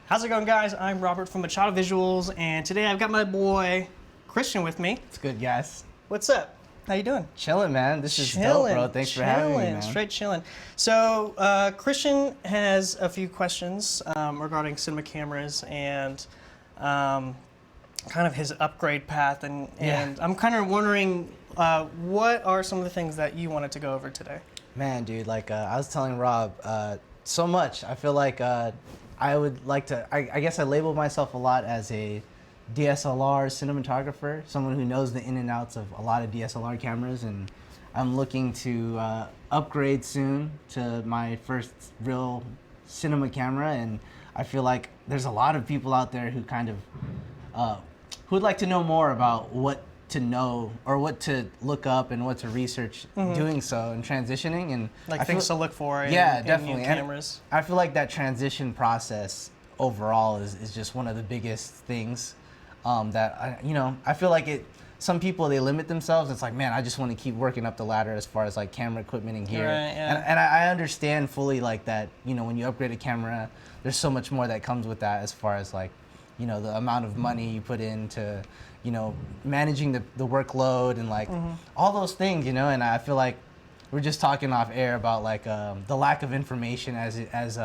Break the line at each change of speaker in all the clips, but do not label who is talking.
How's it going, guys? I'm Robert from Machado Visuals, and today I've got my boy Christian with me.
It's good, guys.
What's up? How you doing?
Chilling, man. This is dope, bro. Thanks for having me, man.
Straight chilling. So Christian has a few questions regarding cinema cameras and kind of his upgrade path, and I'm kind of wondering what are some of the things that you wanted to go over today?
Man, dude, like I was telling Rob, so much. I feel like I would like to, I guess I label myself a lot as a DSLR cinematographer, someone who knows the in and outs of a lot of DSLR cameras, and I'm looking to upgrade soon to my first real cinema camera, and I feel like there's a lot of people out there who kind of, who would like to know more about what to know or what to look up and what to research doing so and transitioning, and
like things to look for in,
definitely.
in new cameras.
And I feel like that transition process overall is just one of the biggest things that I feel like some people, they limit themselves. It's like, man, I just want to keep working up the ladder as far as like camera equipment and gear.
Right, yeah.
And I understand fully like that, when you upgrade a camera, there's so much more that comes with that as far as like, the amount of money you put into, managing the workload and like all those things, and I feel like we're just talking off air about like the lack of information as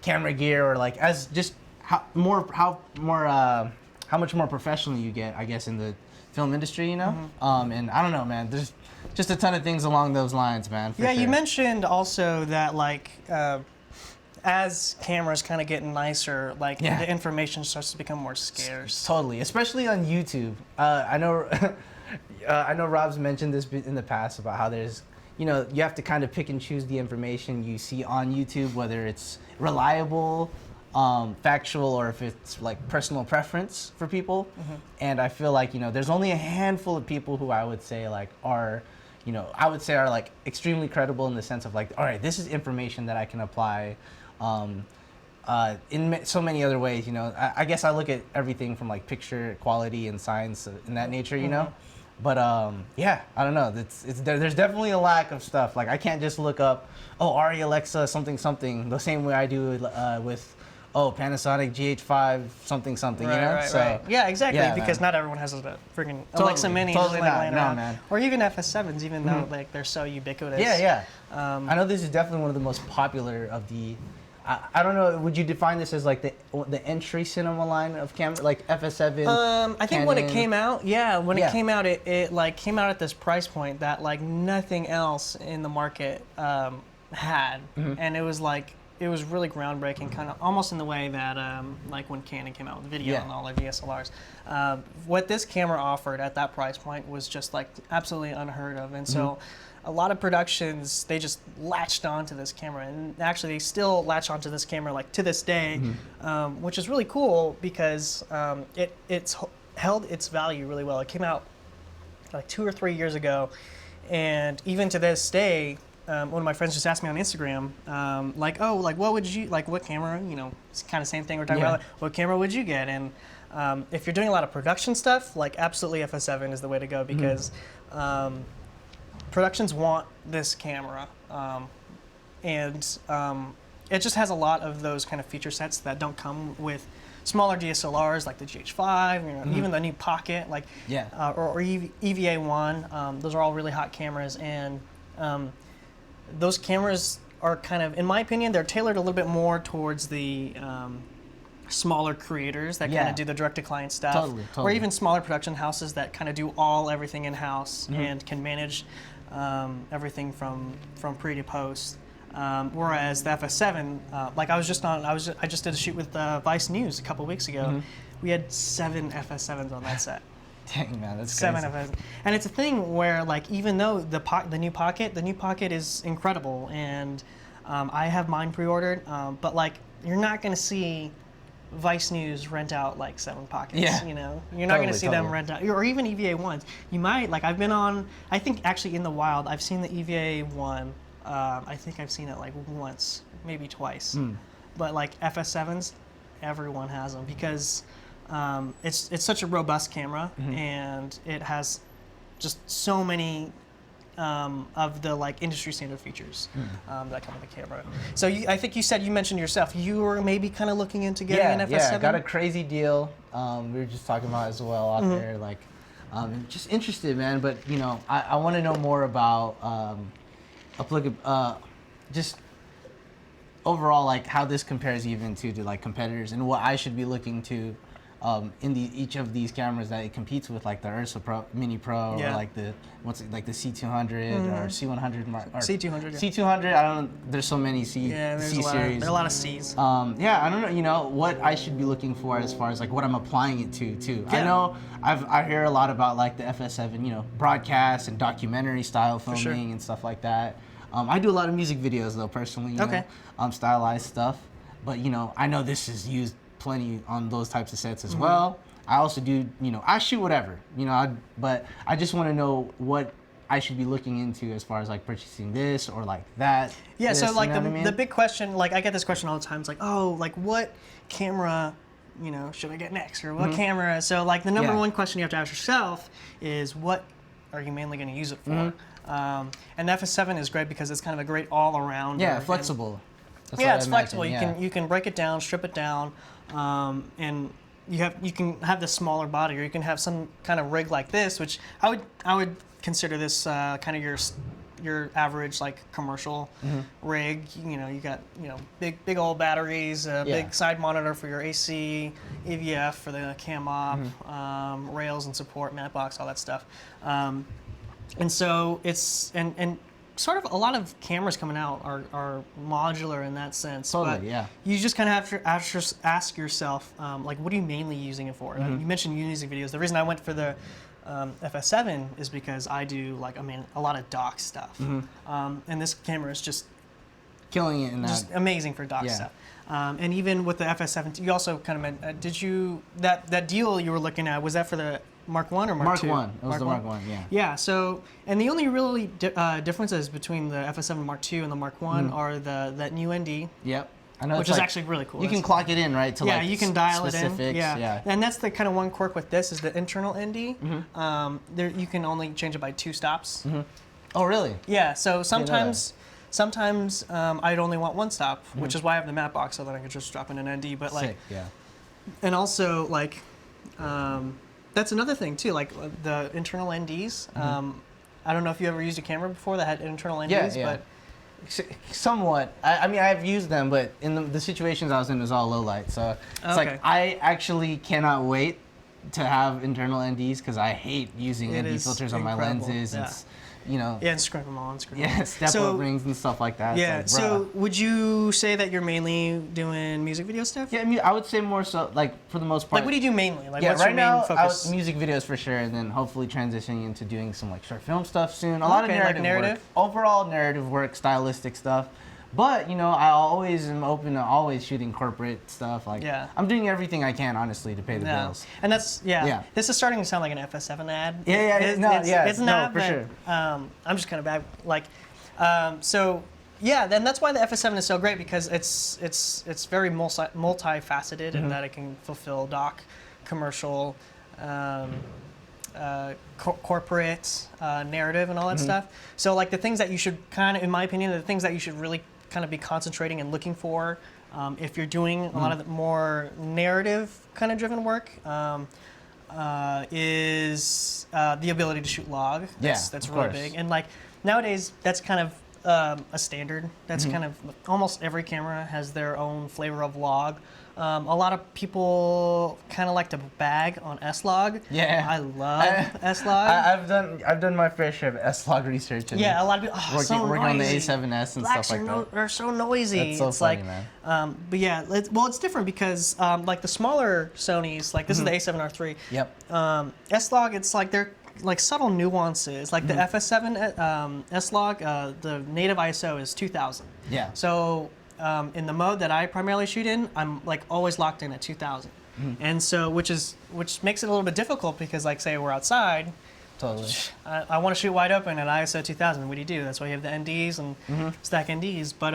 camera gear, or like as just how much more professional you get, I guess, in the film industry, and I don't know, man, there's just a ton of things along those lines, man.
Yeah,
sure.
You mentioned also that like as cameras kind of get nicer, like the information starts to become more scarce.
Totally, especially on YouTube. I know Rob's mentioned this in the past about how there's, you have to kind of pick and choose the information you see on YouTube, whether it's reliable, factual, or if it's like personal preference for people. And I feel like, there's only a handful of people who I would say like are like extremely credible in the sense of like, all right, this is information that I can apply in so many other ways. I guess I look at everything from like picture quality and science in that nature, But I don't know. There's definitely a lack of stuff. Like I can't just look up, Arri Alexa something the same way I do with Panasonic GH5 something,
Right. Yeah, exactly.
Yeah,
because not everyone has a freaking Alexa Mini.
Totally
just,
not.
laying
No,
around.
man.
Or even FS7s, even though like they're so ubiquitous.
Yeah. I know this is definitely one of the most popular of the. I don't know. Would you define this as like the entry cinema line of camera, like FS7?
I think when it came out, it came out, it like came out at this price point that like nothing else in the market had, and it was really groundbreaking, kind of almost in the way that like when Canon came out with video and all their DSLRs. What this camera offered at that price point was just like absolutely unheard of, and so a lot of productions, they just latched onto this camera, and actually they still latch onto this camera like to this day, which is really cool because it's held its value really well. It came out like 2 or 3 years ago, and even to this day, one of my friends just asked me on Instagram, what would you, like what camera, it's kind of same thing we're talking about, what camera would you get? And if you're doing a lot of production stuff, like absolutely FS7 is the way to go, because productions want this camera, and it just has a lot of those kind of feature sets that don't come with smaller DSLRs like the GH5, even the new Pocket, like or EVA1. Those are all really hot cameras, and those cameras are kind of, in my opinion, they're tailored a little bit more towards the smaller creators that kind of do the direct-to-client stuff,
totally.
Or even smaller production houses that kind of do everything in-house and can manage everything from pre to post. Whereas the FS7, I just did a shoot with Vice News a couple weeks ago. We had 7 FS7s on that set.
Dang, man, that's
7
crazy.
of it, and it's a thing where like even though the new Pocket is incredible, and I have mine pre-ordered, but like you're not gonna see Vice News rent out like 7 Pockets. You're not gonna see them rent out, or even EVA ones. You might, like I've been on, I think actually in the wild, I've seen the EVA one. I think I've seen it like once, maybe twice. But like FS7s, everyone has them because it's such a robust camera, and it has just so many of the like industry standard features that come with the camera. So I think you mentioned yourself, you were maybe kind of looking into getting an FS7?
Yeah, I got a crazy deal. We were just talking about it as well out there, like, just interested, man. But you know, I want to know more about just overall, like how this compares even to like competitors and what I should be looking to in each of these cameras that it competes with, like the Ursa Pro, Mini Pro, or like the the C200 or C100 or
C200. Yeah.
C200. I don't know. There's so many C
there's
series.
There are a lot of Cs.
Yeah, I don't know. You know what I should be looking for as far as like what I'm applying it to too. Yeah. I know I hear a lot about like the FS7, you know, broadcast and documentary style filming and stuff like that. I do a lot of music videos though, personally. You know, stylized stuff. But you know, I know this is used plenty on those types of sets as well. I also do, you know, I shoot whatever, you know, but I just want to know what I should be looking into as far as like purchasing this or like that.
Yeah,
this,
so like
you know
the big question, like I get this question all the time. It's like, oh, like what camera, you know, should I get next, or what camera? So like the number one question you have to ask yourself is, what are you mainly going to use it for? And the FS7 is great because it's kind of a great all-around.
Yeah, flexible.
It's flexible. You can break it down, strip it down, and you can have the smaller body, or you can have some kind of rig like this, which I would consider this kind of your average like commercial rig. You know, you got big old batteries, big side monitor for your AC, EVF for the cam op, rails and support, mat box, all that stuff. And so it's and sort of a lot of cameras coming out are modular in that sense.
Totally,
but
yeah.
You just kind of have to ask yourself, like, what are you mainly using it for? You mentioned music videos. The reason I went for the FS7 is because I do a lot of doc stuff, and this camera is just
killing it in that.
Just amazing for doc stuff. And even with the FS7, you also kind of did you that deal you were looking at, was that for the Mark 1 or Mark 2?
Mark 1. It was the Mark 1, yeah.
Yeah, so, and the only really differences between the FS7 Mark II and the Mark 1 are that new ND.
Yep. I know,
which is actually really cool.
You can clock it in, right? To
you can dial
specifics.
it in. Yeah. And that's the kind of one quirk with this is the internal ND. There you can only change it by 2 stops.
Oh, really?
Yeah, so sometimes I'd only want 1 stop, which is why I have the mat box, so that I could just drop in an ND. But like,
sick, yeah.
And also like, that's another thing too, like the internal NDs. I don't know if you ever used a camera before that had internal NDs, but
somewhat. I mean, I've used them, but in the situations I was in, it was all low light. So it's like I actually cannot wait to have internal NDs because I hate using ND filters on my lenses.
Yeah.
It's, you know.
Yeah, and scrimp them on.
Step up rings and stuff like that.
Yeah.
Like,
so would you say that you're mainly doing music video stuff?
Yeah, I mean, I would say more so, like, for the most part.
Like, what do you do mainly? Like,
yeah,
what's
right
your
now,
main focus?
music videos for sure, and then hopefully transitioning into doing some like short film stuff soon. A lot of narrative work. Overall narrative work, stylistic stuff. But, you know, I always am open to always shooting corporate stuff. Like, I'm doing everything I can, honestly, to pay the bills.
And that's, this is starting to sound like an FS7 ad.
It's
an ad,
for sure.
I'm just kind of bad. Like, so, yeah, then that's why the FS7 is so great, because it's very multifaceted in that it can fulfill doc, commercial, corporate, narrative, and all that stuff. So, like, the things that you should kind of, in my opinion, the things that you should really kind of be concentrating and looking for if you're doing a lot of the more narrative kind of driven work is the ability to shoot log. That's really big. And like nowadays, that's kind of a standard. That's kind of almost every camera has their own flavor of log. A lot of people kind of like to bag on S-Log.
Yeah,
I love S-Log.
I've done my fair share of S-Log research. And
a lot of people
working on the A7S and stuff like that.
They're so noisy.
That's so funny, man.
But yeah, it's different because like the smaller Sonys, like this is the A7R3.
Yep.
S-Log, it's like they're like subtle nuances. Like the FS7 S-Log, the native ISO is 2000.
Yeah.
So in the mode that I primarily shoot in, I'm like always locked in at 2000. And so, which makes it a little bit difficult because, like, say we're outside,
totally.
I want to shoot wide open at ISO 2000. What do you do? That's why you have the NDs and stack NDs. But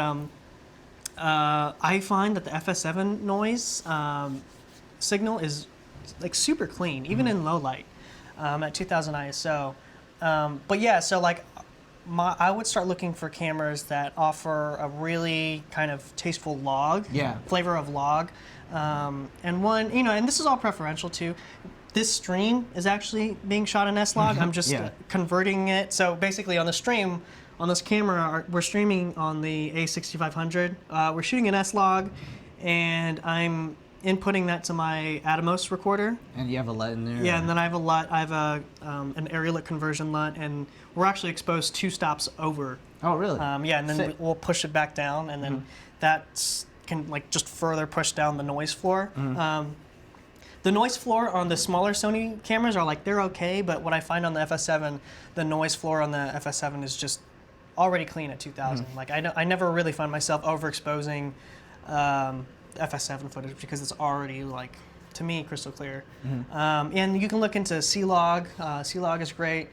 I find that the FS7 noise signal is like super clean, even in low light at 2000 ISO. But yeah, so like I would start looking for cameras that offer a really kind of tasteful log, flavor of log, and one, and this is all preferential too. This stream is actually being shot in S-Log. I'm just converting it. So basically on the stream, on this camera, we're streaming on the A6500. We're shooting an S-Log, and I'm inputting that to my Atomos recorder.
And you have a LUT in there?
Yeah, and then I have a LUT. I have an area-lit conversion LUT, and we're actually exposed 2 stops over.
Oh, really?
Yeah, and then we'll push it back down, and then that can like just further push down the noise floor. The noise floor on the smaller Sony cameras are like, they're okay, but what I find on the FS7, the noise floor on the FS7 is just already clean at 2000. Like I never really find myself overexposing FS7 footage because it's already, like, to me, crystal clear. And you can look into C-Log. C-Log is great.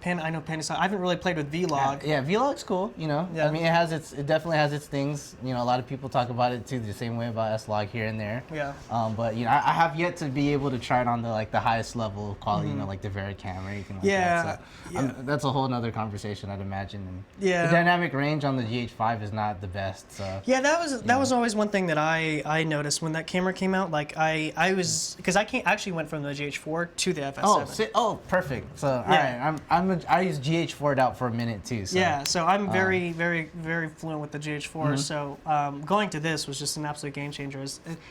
I know Panasonic. I haven't really played with V-Log.
Yeah, V-Log's cool. Yeah. I mean, it definitely has its things. A lot of people talk about it too, the same way about S-Log here and there.
Yeah.
But I have yet to be able to try it on the highest level of quality. Like the Vericam or anything like that. So that's a whole nother conversation, I'd imagine. And the dynamic range on the GH5 is not the best. So
yeah, that was always one thing that I noticed when that camera came out. Like I was, because I actually went from the GH4 to the FS7.
Oh, perfect. So all right, I used GH4'd out for a minute too. So.
Yeah, so I'm very, very, very fluent with the GH4. So going to this was just an absolute game changer,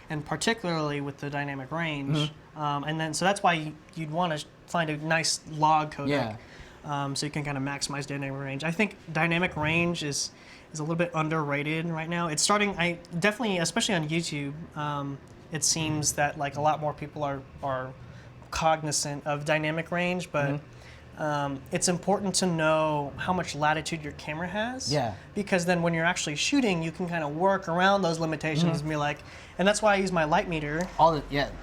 and particularly with the dynamic range. And then so that's why you'd want to find a nice log codec, so you can kind of maximize dynamic range. I think dynamic range is a little bit underrated right now. It's starting. I definitely, especially on YouTube, it seems that like a lot more people are cognizant of dynamic range, but. It's important to know how much latitude your camera has. Yeah. Because then when you're actually shooting, you can kind of work around those limitations and be like, and that's why I use my light meter.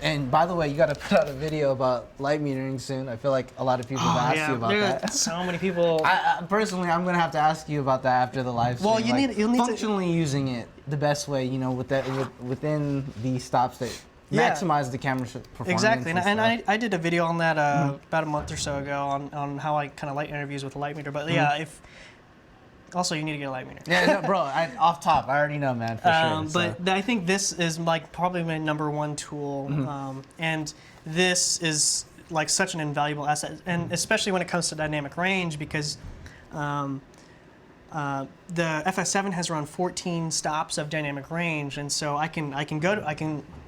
And by the way, you got to put out a video about light metering soon. I feel like a lot of people have asked you about that.
So many people.
Personally, I'm going to have to ask you about that after the live stream.
Well, you'll need
functionally using it the best way, within the stops that maximize the camera's performance.
Exactly, and I did a video on that about a month or so ago on how I kind of light interviews with a light meter. But also you need to get a light meter.
Yeah, no, bro. Off top, I already know, man, for sure.
But I think this is like probably my #1 tool, and this is like such an invaluable asset, and especially when it comes to dynamic range, because. The FS7 has around 14 stops of dynamic range, and so I can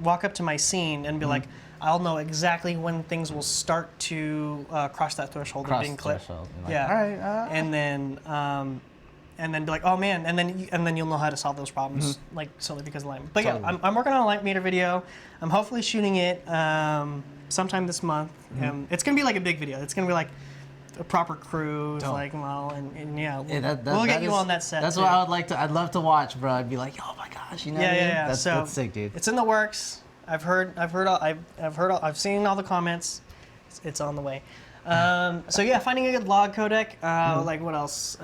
walk up to my scene and be like, I'll know exactly when things will start to cross that threshold of being clipped.
All right.
And then be like, oh man, and then you'll know how to solve those problems like solely because of light. But yeah, I'm working on a light meter video. I'm hopefully shooting it sometime this month. It's gonna be like a big video. It's gonna be like a proper crew, we'll get you on that set.
That's what I would like to. I'd love to watch, bro. I'd be like, oh my gosh,
Yeah.
That's sick, dude.
It's in the works. I've seen all the comments. It's on the way. So yeah, finding a good log codec. Like what else?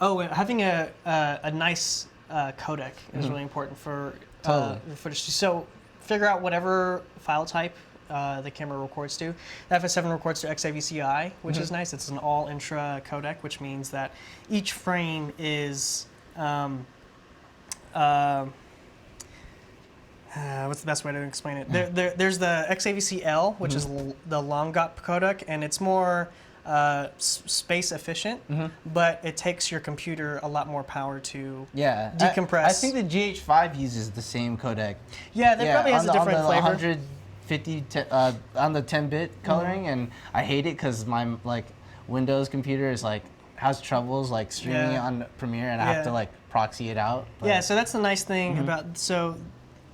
Having a nice codec is really important for footage. So figure out whatever file type the camera records to. The FS7 records to XAVCI, which is nice. It's an all-intra codec, which means that each frame is what's the best way to explain it? There's the XAVC-L, which is the long GOP codec, and it's more space efficient, but it takes your computer a lot more power to decompress.
I think the GH5 uses the same codec.
Yeah, that probably has a different flavor.
50 on the 10-bit coloring, and I hate it because my Windows computer is has troubles streaming it on Premiere, and I have to proxy it out. But.
Yeah, so that's the nice thing about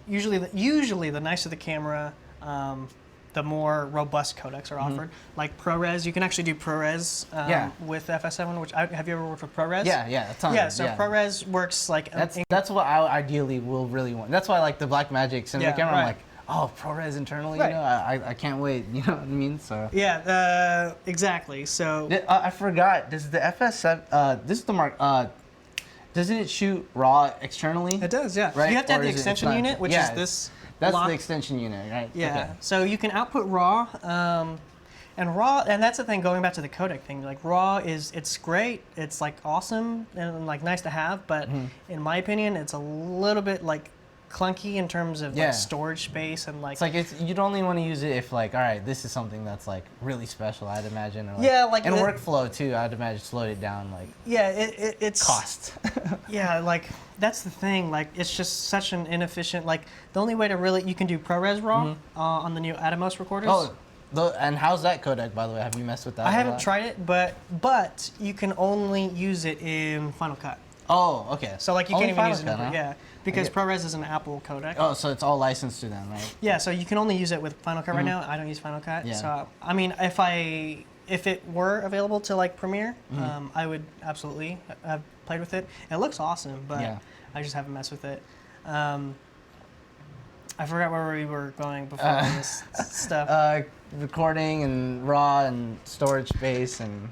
usually the nicer the camera, the more robust codecs are offered. Like ProRes, you can actually do ProRes with FS7. Which have you ever worked with ProRes?
Yeah, a ton.
ProRes works like
that's what I ideally will really want. That's why I like the Blackmagic cinema camera. Right. I'm like, oh, ProRes internally, I can't wait. You know what I mean? So
yeah, exactly. So
I forgot. Does the FS7? This is the mark. Doesn't it shoot RAW externally?
It does, yeah.
Right?
You have to have the extension unit, which is this.
That's the extension unit, right?
Yeah.
Okay.
So you can output RAW, And RAW, and that's the thing, going back to the codec thing, like RAW it's great, it's like awesome and like nice to have, but in my opinion, it's a little bit like clunky in terms of like storage space and like.
It's like you'd only want to use it if like, all right, this is something that's like really special, I'd imagine. Or like, and workflow too, I'd imagine slowed it down like.
Yeah, it's
cost.
Yeah, like that's the thing, like it's just such an inefficient, like the only way to really, you can do ProRes RAW on the new Atomos recorders.
Oh. And how's that codec, by the way? Have you messed with that?
I haven't tried it, but you can only use it in Final Cut.
Oh, okay.
So like you
only
can't even use it.
Cut, huh?
Yeah, because ProRes is an Apple codec.
Oh, so it's all licensed to them, right?
Yeah, so you can only use it with Final Cut right now. I don't use Final Cut.
Yeah.
So I mean, if it were available to like Premiere, I would absolutely have played with it. It looks awesome, but I just haven't messed with it. I forgot where we were going before all this stuff.
Recording and RAW and storage space and.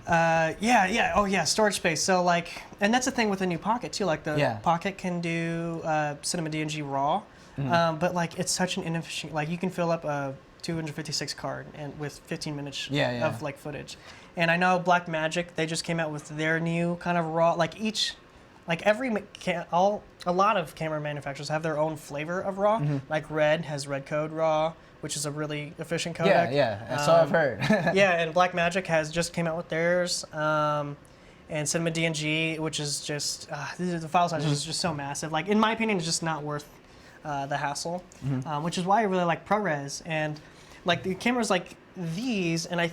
Storage space. So like, and that's the thing with the new Pocket too. Like the Pocket can do Cinema DNG RAW, but like it's such an inefficient. Like you can fill up a 256 card and with 15 minutes of like footage. And I know Blackmagic, they just came out with their new kind of RAW. Like a lot of camera manufacturers have their own flavor of RAW. Like Red has Red Code RAW, which is a really efficient codec.
So I've heard.
And Blackmagic has just came out with theirs. And Cinema DNG, which is just, the file size is just so massive. Like, in my opinion, it's just not worth the hassle, which is why I really like ProRes. And like the cameras like these, and I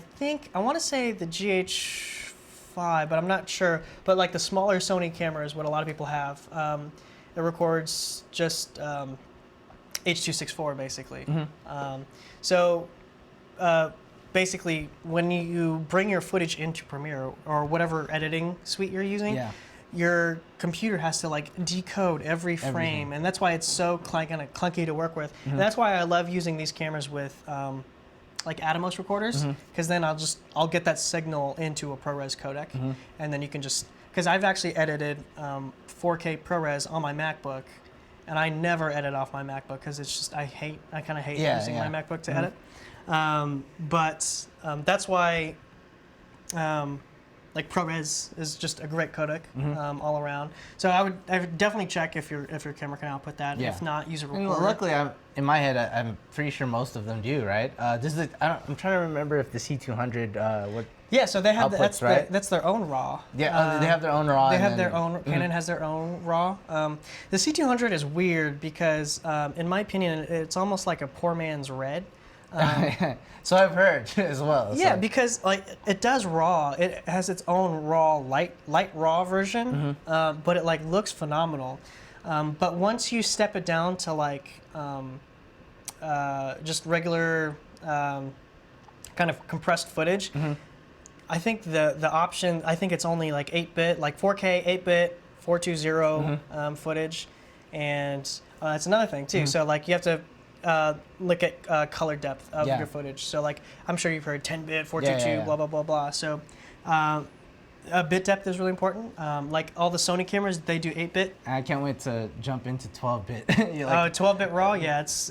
want to say the GH5, but I'm not sure. But like the smaller Sony camera is what a lot of people have. It records just H.264 basically. Basically, when you bring your footage into Premiere or whatever editing suite you're using, your computer has to like decode every frame, and that's why it's so kind of clunky to work with. And that's why I love using these cameras with like Atomos recorders, because then I'll get that signal into a ProRes codec, and then you can just, because I've actually edited 4K ProRes on my MacBook, and I never edit off my MacBook because it's just I kind of hate using my MacBook to edit. But that's why like ProRes is just a great codec all around. So I would definitely check if your camera can output that. If not, use a recorder.
Well, luckily, in my head, I'm pretty sure most of them do, right? I'm trying to remember if the C200 what.
Yeah, so they have
outputs, right?
That's their own RAW.
Yeah, they have their own RAW.
They have their own. Canon has their own RAW. The C200 is weird because, in my opinion, it's almost like a poor man's Red.
So I've heard as well.
Yeah, because like it does RAW. It has its own RAW light RAW version, but it like looks phenomenal. But once you step it down to like just regular kind of compressed footage, I think the option, I think it's only like 8-bit, like 4K 8-bit 420 footage, and that's another thing too. So like you have to look at color depth of your footage. So like I'm sure you've heard 10-bit, 422, blah blah blah blah. So bit depth is really important. Like all the Sony cameras, they do 8-bit.
I can't wait to jump into 12-bit.
12-bit RAW, it's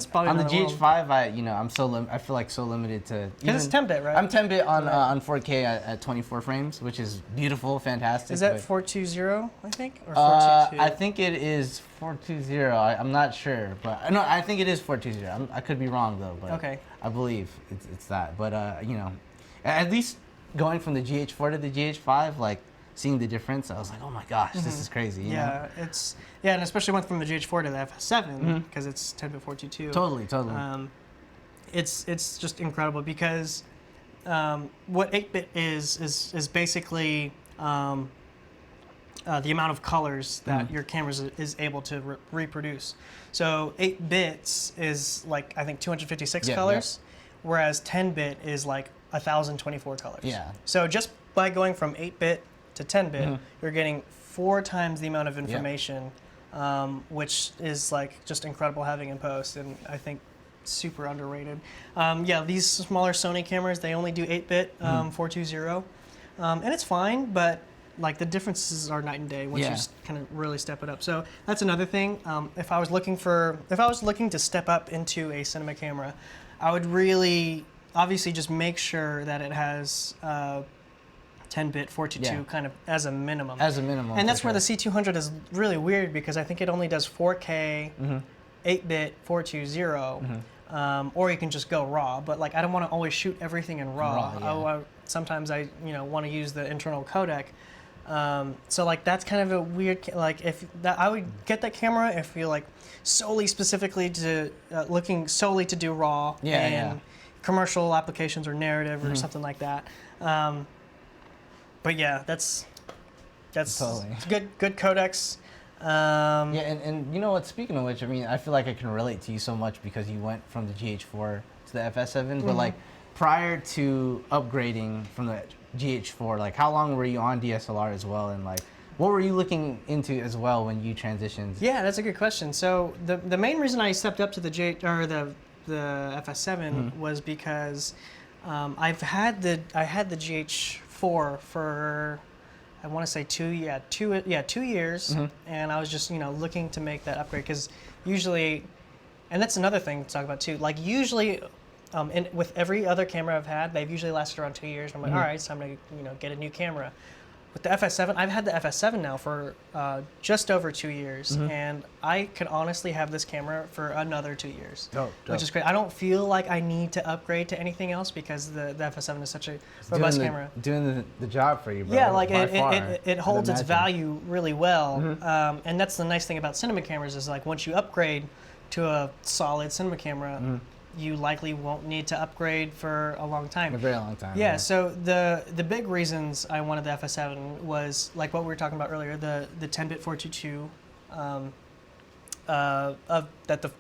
probably
on the GH5. I feel like so limited to.
Because it's 10-bit, right?
I'm 10-bit on 4K at 24 frames, which is beautiful, fantastic.
Is that 420? I think, or 422?
I think it is 420. I'm not sure, but no, I think it is 420. I could be wrong though, but I believe it's that. But at least. Going from the GH4 to the GH5, like seeing the difference, I was like, oh my gosh, this is crazy. You know?
And especially went from the GH4 to the FS7 because it's 10-bit 422.
Totally.
It's just incredible because what 8-bit is basically the amount of colors that your camera is able to reproduce. So 8 bits is like I think 256 colors, whereas 10-bit is like 1,024 colors.
Yeah.
So just by going from 8-bit to 10-bit, you're getting 4 times the amount of information, which is like just incredible having in post, and I think super underrated. These smaller Sony cameras, they only do 8-bit 420, and it's fine, but like the differences are night and day once you kind of really step it up. So that's another thing. If I was looking to step up into a cinema camera, I would really obviously just make sure that it has 10-bit 422 kind of as a minimum.
As a minimum.
And that's where the C200 is really weird, because I think it only does 4K, 8-bit 420, or you can just go RAW. But like, I don't want to always shoot everything in RAW. Sometimes I want to use the internal codec. So like, that's kind of a weird, like, if that, I would get that camera if you're like solely specifically to looking solely to do RAW and commercial applications or narrative or something like that. But yeah, that's
totally
good codecs.
And you know what? Speaking of which, I mean, I feel like I can relate to you so much because you went from the GH4 to the FS7. But like, prior to upgrading from the GH4, like, how long were you on DSLR as well, and like, what were you looking into as well when you transitioned?
Yeah, that's a good question. So the main reason I stepped up to the the FS7 was because I had the GH4 for, I want to say 2 years, and I was just looking to make that upgrade, because usually, and that's another thing to talk about too. Like, usually, with every other camera I've had, they've usually lasted around 2 years. And I'm like, all right, it's time to get a new camera. With the FS7, I've had the FS7 now for just over 2 years, and I could honestly have this camera for another 2 years, which is great. I don't feel like I need to upgrade to anything else, because the FS7 is such a robust camera.
Doing the job for you, bro.
Yeah, like it holds its value really well, and that's the nice thing about cinema cameras is, like, once you upgrade to a solid cinema camera, you likely won't need to upgrade for a long time.
A very long time.
Yeah, so the big reasons I wanted the FS7 was, like what we were talking about earlier, the 10-bit 422 that the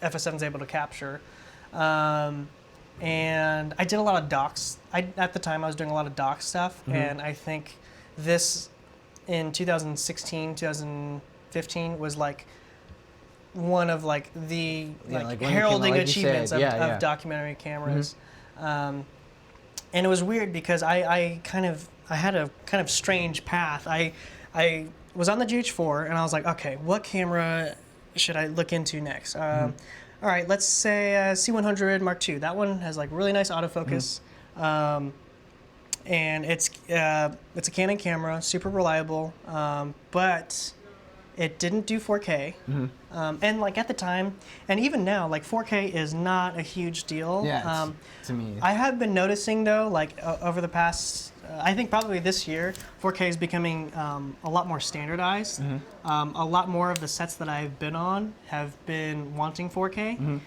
FS7 is able to capture. And I did a lot of docs. At the time, I was doing a lot of doc stuff, and I think this, in 2016, 2015, was like one of like the heralding achievements of documentary cameras. And it was weird because I had a kind of strange path. I was on the GH4 and I was like, okay, what camera should I look into next? All right, let's say C100 Mark II. That one has like really nice autofocus. And it's a Canon camera, super reliable, but it didn't do 4K. And like at the time, and even now, like 4K is not a huge deal.
Yeah, to me.
I have been noticing though, like over the past, I think probably this year, 4K is becoming a lot more standardized. A lot more of the sets that I've been on have been wanting 4K.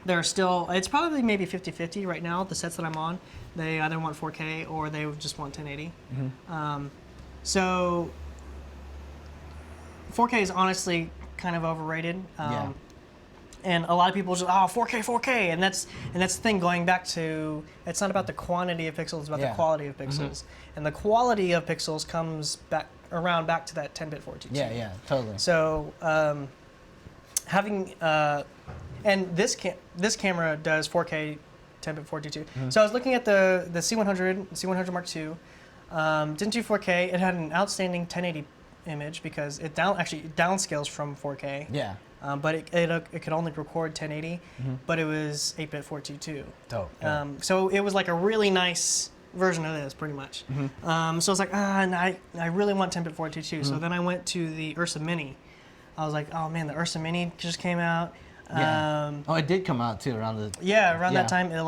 There are still, it's probably maybe 50-50 right now, the sets that I'm on. They either want 4K or they just want 1080. So 4K is honestly kind of overrated. And a lot of people just, 4K, and that's the thing, going back to, it's not about the quantity of pixels, it's about the quality of pixels. And the quality of pixels comes back to that 10-bit 422.
Yeah, totally.
So having, and this camera does 4K 10-bit 422. So I was looking at the C100 Mark II, didn't do 4K, it had an outstanding 1080 image because it downscales from 4K.
Yeah.
But it could only record 1080, but it was 8-bit 422.
Dope.
So it was like a really nice version of this, pretty much. So I was like, and I really want 10-bit 422. So then I went to the Ursa Mini. I was like, oh man, the Ursa Mini just came out.
It did come out too around the.
Yeah, around that time, and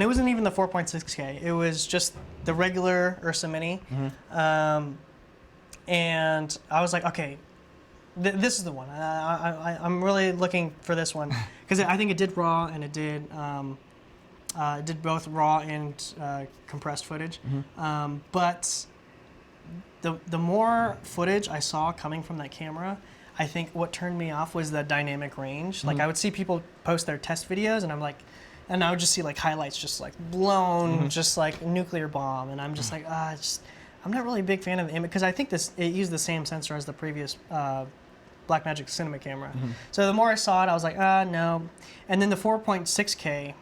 it wasn't even the 4.6K. It was just the regular Ursa Mini. And I was like, okay, this is the one. I'm really looking for this one because I think it did RAW and it did both RAW and compressed footage. But the more footage I saw coming from that camera, I think what turned me off was the dynamic range. Like I would see people post their test videos, and and I would just see like highlights just like blown, just like nuclear bomb, and I'm just like, I'm not really a big fan of the image because I think it used the same sensor as the previous Blackmagic cinema camera. So the more I saw it, I was like, no. And then the 4.6K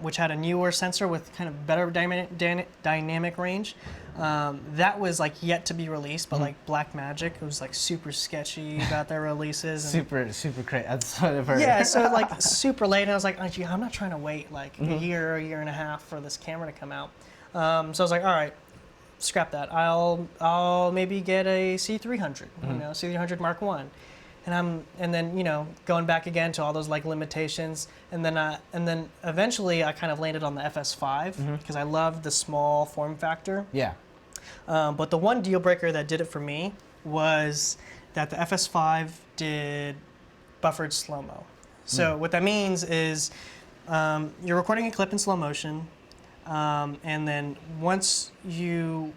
which had a newer sensor with kind of better dynamic range. That was like yet to be released, but like Blackmagic, it was like super sketchy about their releases. And
super crazy. That's what I've heard.
yeah, so like super late, and I was like, oh, gee, I'm not trying to wait like a year and a half for this camera to come out. So I was like, all right, scrap that. I'll maybe get a C300, you know, C300 Mark One. And then you know, going back again to all those like limitations, and then eventually I kind of landed on the FS5 because I loved the small form factor.
Yeah.
But the one deal breaker that did it for me was that the FS5 did buffered slow-mo. So what that means is you're recording a clip in slow motion, and then once you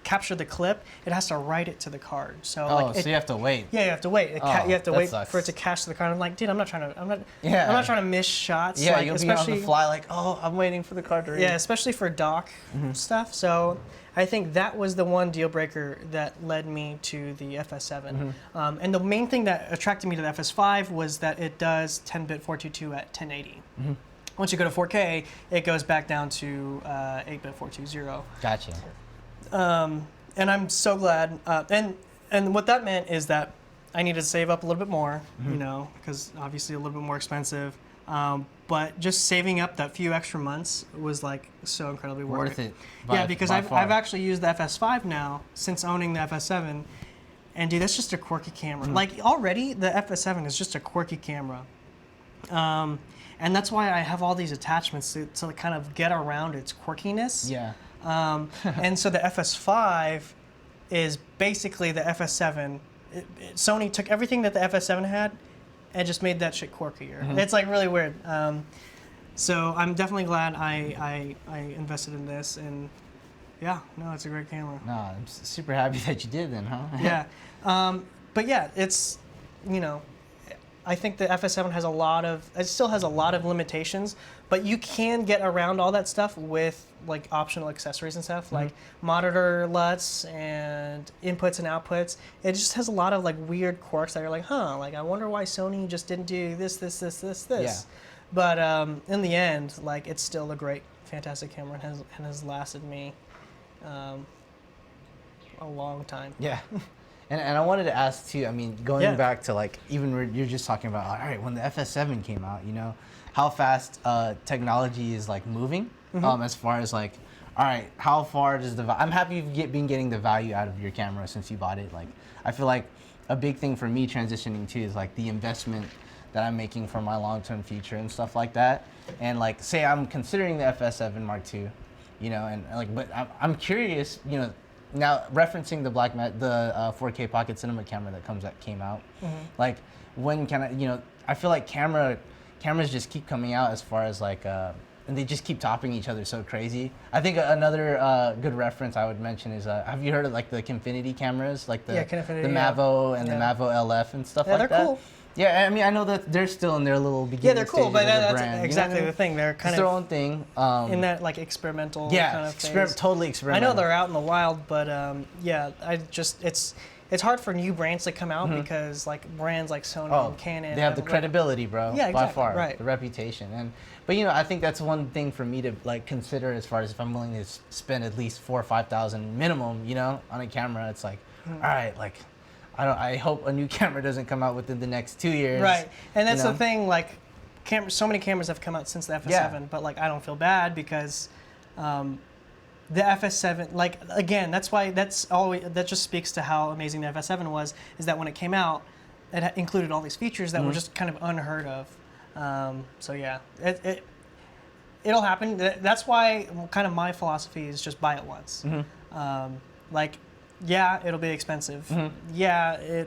capture the clip, it has to write it to the card. So
so you have to wait.
Yeah, you have to wait. You have to wait
sucks.
for it to cache to the card. I'm like, dude, I'm not trying to miss shots.
Yeah,
like,
you'll be on the fly like, oh, I'm waiting for the card to read.
Yeah, especially for dock stuff. So I think that was the one deal breaker that led me to the FS7. And the main thing that attracted me to the FS5 was that it does 10-bit 422 at 1080. Once you go to 4K, it goes back down to 8-bit 420.
Gotcha.
And I'm so glad. And what that meant is that I needed to save up a little bit more, you know, because obviously a little bit more expensive. But just saving up that few extra months was like so incredibly worth it. Yeah, because I've actually used the FS5 now since owning the FS7, and dude, that's just a quirky camera. Like already, the FS7 is just a quirky camera. And that's why I have all these attachments to kind of get around its quirkiness.
Yeah.
And so the FS5 is basically the FS7. Sony took everything that the FS7 had and just made that shit quirkier. It's like really weird. So I'm definitely glad I invested in this, and yeah, no, it's a great camera.
No, I'm super happy that you did then, huh?
Yeah. But yeah, it's, you know, I think the FS7 still has a lot of limitations, but you can get around all that stuff with like optional accessories and stuff, like monitor LUTs and inputs and outputs. It just has a lot of like weird quirks that you're like, huh, like I wonder why Sony just didn't do this. Yeah. But in the end, like it's still a great, fantastic camera and has lasted me a long time.
Yeah. And I wanted to ask too, I mean, going back to like, even you're just talking about, all right, when the FS7 came out, you know, how fast technology is like moving as far as like, all right, how far does I'm happy you've been getting the value out of your camera since you bought it. Like, I feel like a big thing for me transitioning too is like the investment that I'm making for my long-term future and stuff like that. And like, say I'm considering the FS7 Mark II, you know, and like, but I'm curious, you know, now referencing the 4K Pocket Cinema camera that came out, like when can I, you know, I feel like cameras just keep coming out as far as like, and they just keep topping each other so crazy. I think another good reference I would mention is, have you heard of like the Kinfinity cameras, like the Mavo and the Mavo LF and stuff like that? Yeah, they're cool. Yeah, I mean, I know that they're still in their little beginning stages.
Yeah, they're cool, but that's
brand,
exactly the thing. They're kind of
their own thing.
In that like experimental kind of phase.
Totally experimental.
I know they're out in the wild, but yeah, it's hard for new brands to come out because like brands like Sony and Canon.
They have the credibility, bro.
Yeah, exactly.
By far,
right.
The reputation. But you know, I think that's one thing for me to like consider as far as if I'm willing to spend at least $4,000 or $5,000 minimum, you know, on a camera. It's like, all right, like. I hope a new camera doesn't come out within the next 2 years.
Right, and that's the thing. Like, so many cameras have come out since the FS7, but like I don't feel bad because the FS7. Like again, that just speaks to how amazing the FS7 was. Is that when it came out, it included all these features that were just kind of unheard of. So yeah, it'll happen. That's why kind of my philosophy is just buy it once. Like. Yeah, it'll be expensive. Yeah,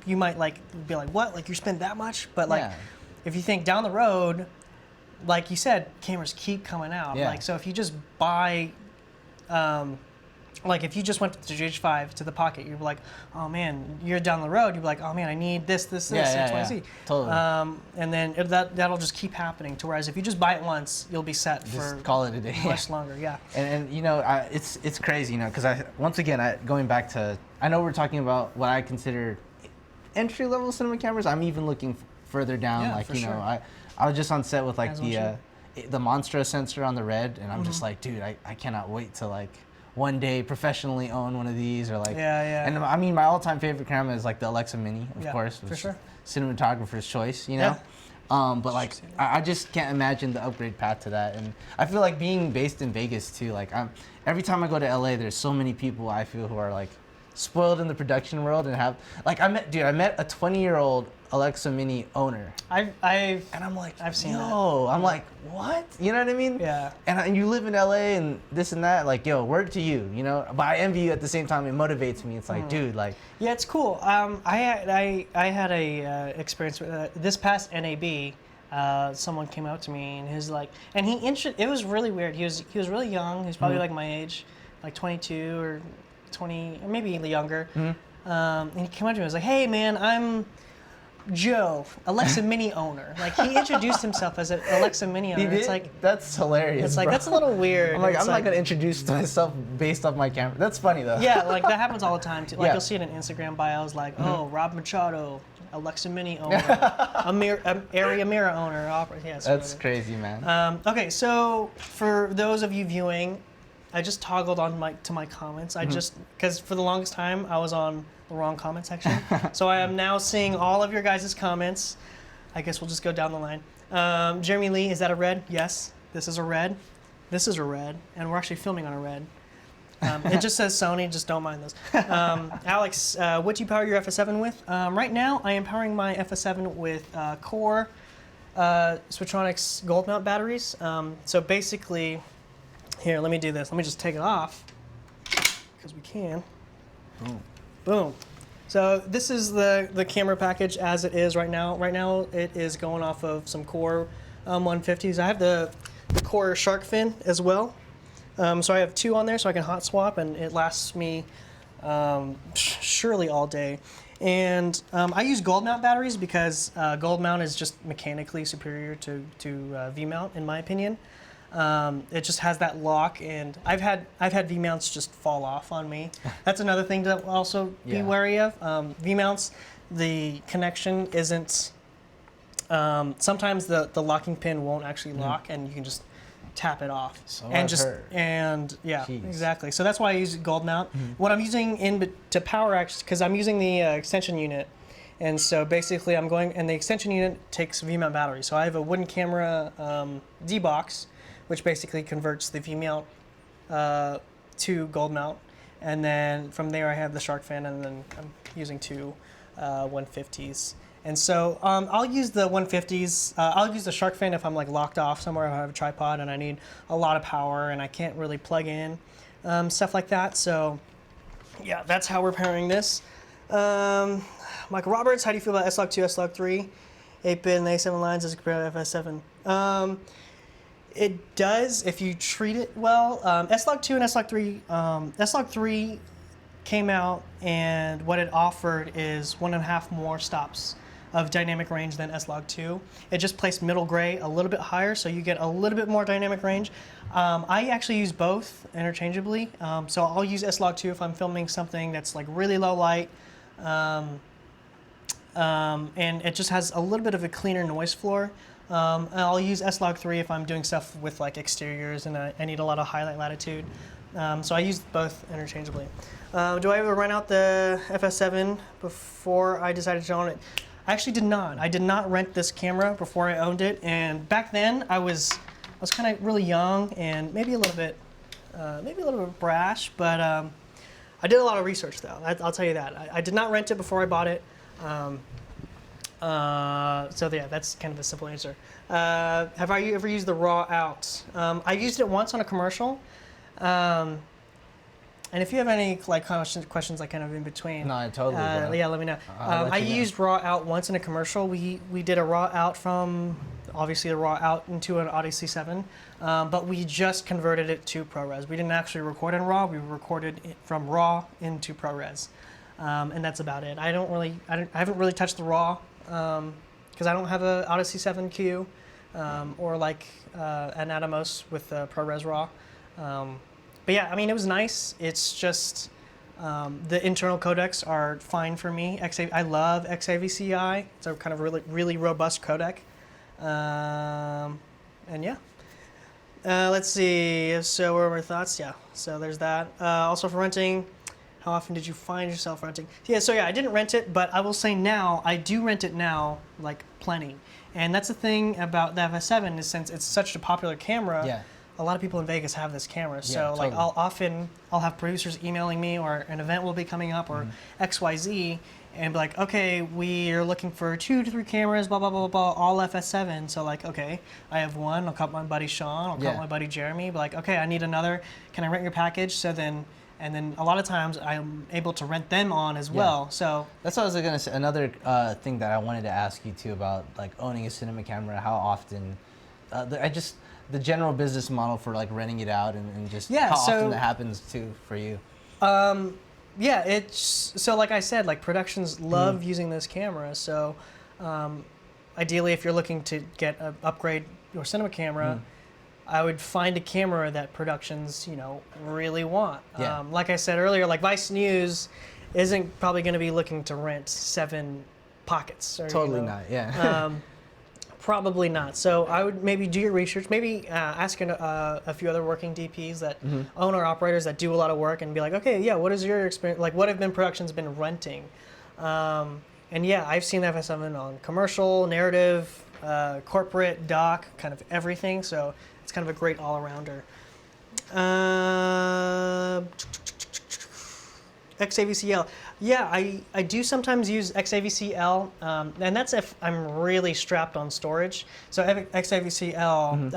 you might like be like, what? Like you spend that much? But like, if you think down the road, like you said, cameras keep coming out.
Yeah.
Like so, if you just buy, like if you just went to the GH5 to the Pocket, you'd be like, oh man, you're down the road. You'd be like, oh man, I need this, X, Y, Z.
Totally.
And then that'll just keep happening. To whereas if you just buy it once, you'll be set for
call it a day.
Much longer. Yeah.
And you know, it's crazy, you know, because once again going back to, I know we're talking about what I consider entry level cinema cameras. I'm even looking further down, like you know, I was just on set with like
As
the Monstro sensor on the Red, and I'm just like, dude, I cannot wait to like one day professionally own one of these, or like, And I mean, my all-time favorite camera is like the Alexa Mini, of course,
for sure.
Cinematographer's choice, you know. But like, I just can't imagine the upgrade path to that, and I feel like being based in Vegas too. Like, every time I go to LA, there's so many people I feel who are like spoiled in the production world and have like I met a 20-year-old Alexa Mini owner.
And
I'm like,
I've seen that.
I'm like, what? You know what I mean?
Yeah.
And you live in LA and this and that. Like, yo, word to you, you know. But I envy you at the same time. It motivates me. It's like, dude, like.
Yeah, it's cool. I had a experience with this past NAB. Someone came out to me and it was really weird. He was really young. He was probably like my age, like 22 or 20, or maybe younger. And he came up to me and was like, "Hey, man, I'm Joe, Alexa Mini owner." Like, he introduced himself as an Alexa Mini owner.
He did?
It's like,
that's hilarious.
It's like,
bro.
that's a little weird.
I'm like,
It's
I'm not gonna introduce myself based off my camera. That's funny though.
Yeah, like that happens all the time too. Like,
Yeah.
you'll see it in Instagram bios, like, "Oh, Rob Machado, Alexa Mini owner, Arri Amira owner." Yeah,
That's crazy, man.
Okay, so for those of you viewing, I just toggled on to my comments. Because for the longest time I was on the wrong comment section. So I am now seeing all of your guys' comments. I guess we'll just go down the line. Jeremy Lee, is that a red? Yes. This is a red. This is a red. And we're actually filming on a red. It just says Sony, just don't mind those. Alex, what do you power your FS7 with? Right now I am powering my FS7 with Core Switchtronics gold mount batteries. So basically, here, let me do this. Let me just take it off, because we can.
Boom.
Boom. So this is the camera package as it is right now. Right now it is going off of some Core 150s. I have the Core shark fin as well. So I have two on there so I can hot swap, and it lasts me surely all day. And I use gold mount batteries because gold mount is just mechanically superior to V mount, in my opinion. It just has that lock, and I've had V mounts just fall off on me. That's another thing to also be wary of. V mounts, the connection isn't. Sometimes the locking pin won't actually lock, and you can just tap it off.
So
and
I've
just
heard.
and yeah,
Jeez.
exactly. So that's why I use gold mount. What I'm using to power, actually, because I'm using the extension unit. And so basically I'm going, and the extension unit takes V-mount battery. So I have a wooden camera D-box, which basically converts the V-mount to gold mount. And then from there I have the shark fin, and then I'm using two 150s. And so I'll use the 150s. I'll use the shark fin if I'm like locked off somewhere, if I have a tripod and I need a lot of power and I can't really plug in, stuff like that. So yeah, that's how we're pairing this. Michael Roberts, how do you feel about S-Log2, S-Log3, 8-bit and A7 lines as compared to FS7? It does if you treat it well. S-Log2 and S-Log3, S-Log3 came out, and what it offered is 1.5 more stops of dynamic range than S-Log2. It just placed middle gray a little bit higher, so you get a little bit more dynamic range. I actually use both interchangeably, so I'll use S-Log2 if I'm filming something that's like really low light, and it just has a little bit of a cleaner noise floor. And I'll use S-Log3 if I'm doing stuff with like exteriors and I need a lot of highlight latitude. So I use both interchangeably. Do I ever rent out the FS7 before I decided to own it? I actually did not. I did not rent this camera before I owned it, and back then I was kind of really young and maybe a little bit brash, but I did a lot of research though. I'll tell you that. I did not rent it before I bought it. So yeah, that's kind of a simple answer. Have I ever used the raw out? I used it once on a commercial. And if you have any like questions like kind of in between,
No, I totally will.
yeah, let me know. I used raw out once in a commercial. We did a raw out from obviously a raw out into an Odyssey 7, but we just converted it to ProRes. We didn't actually record in raw. We recorded it from raw into ProRes, and that's about it. I haven't really touched the raw because I don't have a Odyssey 7Q or like an Atomos with ProRes raw. But yeah, I mean, it was nice. It's just the internal codecs are fine for me. I love XAVCI. It's a kind of really robust codec. And yeah. Let's see. So, what are my thoughts? Yeah. So there's that. Also for renting, how often did you find yourself renting? Yeah. So yeah, I didn't rent it, but I will say now I do rent it now, like plenty. And that's the thing about the FS7 is since it's such a popular camera.
Yeah.
A lot of people in Vegas have this camera. So
Yeah,
like
totally.
I'll have producers emailing me or an event will be coming up or XYZ and be like, okay, we are looking for 2 to 3 cameras, blah, blah, blah, blah, all FS7. So like, okay, I have one, I'll call my buddy Sean, I'll call my buddy Jeremy, be like, okay, I need another, can I rent your package? So then, and then a lot of times I'm able to rent them on as well. So
that's what I was gonna say. Another thing that I wanted to ask you too about like owning a cinema camera, how often, the general business model for like renting it out and just how often that happens too for you.
Yeah, it's so like I said, like productions love using this camera. So ideally, if you're looking to get an upgrade your cinema camera, I would find a camera that productions, really want.
Yeah.
Like I said earlier, like Vice News isn't probably going to be looking to rent 7 pockets. Or,
Totally not. Yeah.
Probably not. So I would maybe do your research, maybe ask a few other working DPs that own or operators that do a lot of work and be like, okay, yeah, what is your experience? Like, what have productions been renting? And yeah, I've seen the FS7 on commercial, narrative, corporate, doc, kind of everything. So it's kind of a great all-arounder. XAVCL. Yeah, I do sometimes use XAVCL, and that's if I'm really strapped on storage. So XAVCL,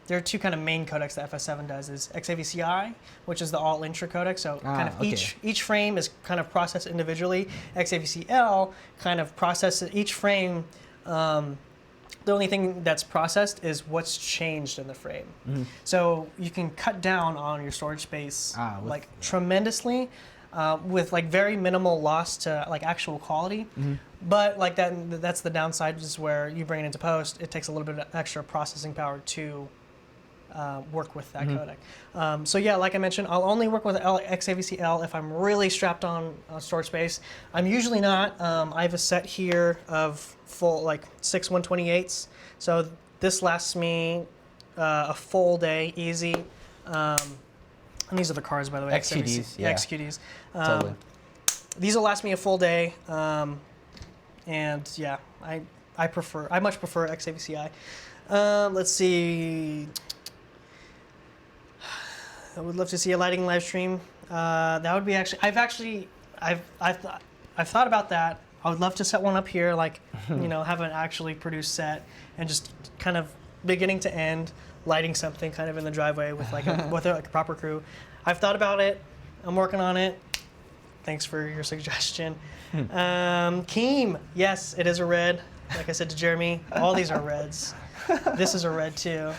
there are 2 kind of main codecs that FS7 does, is XAVCI, which is the All-Intra codec. So kind of each frame is kind of processed individually. XAVCL kind of processes each frame. The only thing that's processed is what's changed in the frame. So you can cut down on your storage space tremendously. With like very minimal loss to like actual quality, but like that's the downside is where you bring it into post, it takes a little bit of extra processing power to work with that codec. So yeah, like I mentioned, I'll only work with XAVCL if I'm really strapped on storage space. I'm usually not. I have a set here of full like 6 128s, so this lasts me a full day easy. And these are the cards, by the way.
XQDs, yeah.
XQDs.
Totally.
These will last me a full day, and yeah, I much prefer XAVCI. Let's see. I would love to see a lighting live stream. That would be I've thought about that. I would love to set one up here, like have an actually produced set and just kind of beginning to end. Lighting something kind of in the driveway with like a proper crew. I've thought about it. I'm working on it. Thanks for your suggestion. Keem, yes, it is a red. Like I said to Jeremy, all these are reds. This is a red too.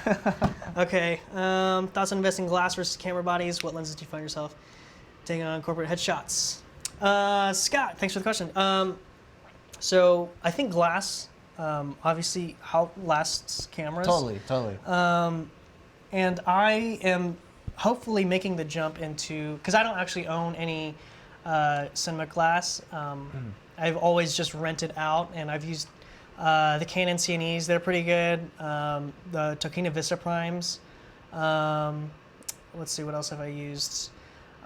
Okay. Thoughts on investing in glass versus camera bodies? What lenses do you find yourself taking on corporate headshots? Scott, thanks for the question. So I think glass. Obviously outlasts cameras.
Totally.
And I am hopefully making the jump into, because I don't actually own any cinema glass. I've always just rented out, and I've used the Canon CNEs. They're pretty good. The Tokina Vista Primes. Let's see, what else have I used?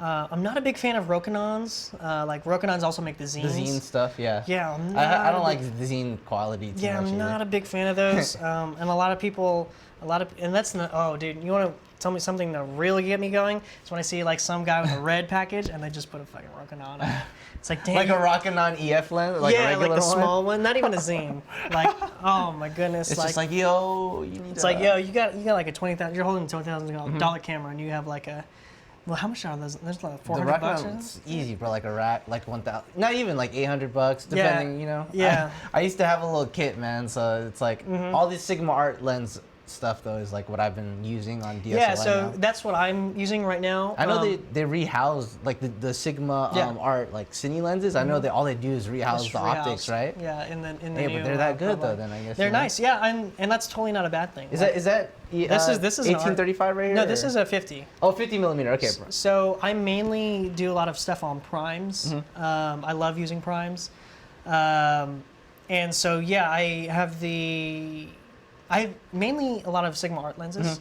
I'm not a big fan of Rokinons. Like Rokinons also make the zines.
The zine stuff, yeah.
Yeah,
I don't like the zine quality too much.
I'm not a big fan of those. And a lot of people, and that's not. Oh, dude, you want to tell me something to really get me going? It's when I see like some guy with a red package and they just put a fucking Rokinon on it. It's like, damn.
Like a Rokinon EF lens, like a regular
like the
one?
small one, not even a zine. Like, oh my goodness.
It's just like, yo, you need.
It's like, yo, you got like a $20,000. You're holding a $20,000 camera, and you have like a. Well, how much are those? There's like $400.
It's easy, bro. Like a rack, like 1,000. Not even like $800, depending.
Yeah.
I used to have a little kit, man. So it's like all this Sigma Art lens stuff though is like what I've been using on DSLR.
Yeah, so
now.
That's what I'm using right now.
I know they rehouse like the Sigma Art like Cine lenses. I know that all they do is rehouse the optics, right?
Yeah, in the
hey,
new,
but they're that good though. Then I guess
they're nice. Yeah, and that's totally not a bad thing.
Is that
this is
1835 right here?
No, this is a 50.
Oh, 50 millimeter. Okay, bro.
So I mainly do a lot of stuff on primes. I love using primes, and so yeah, I have the I mainly a lot of Sigma art lenses.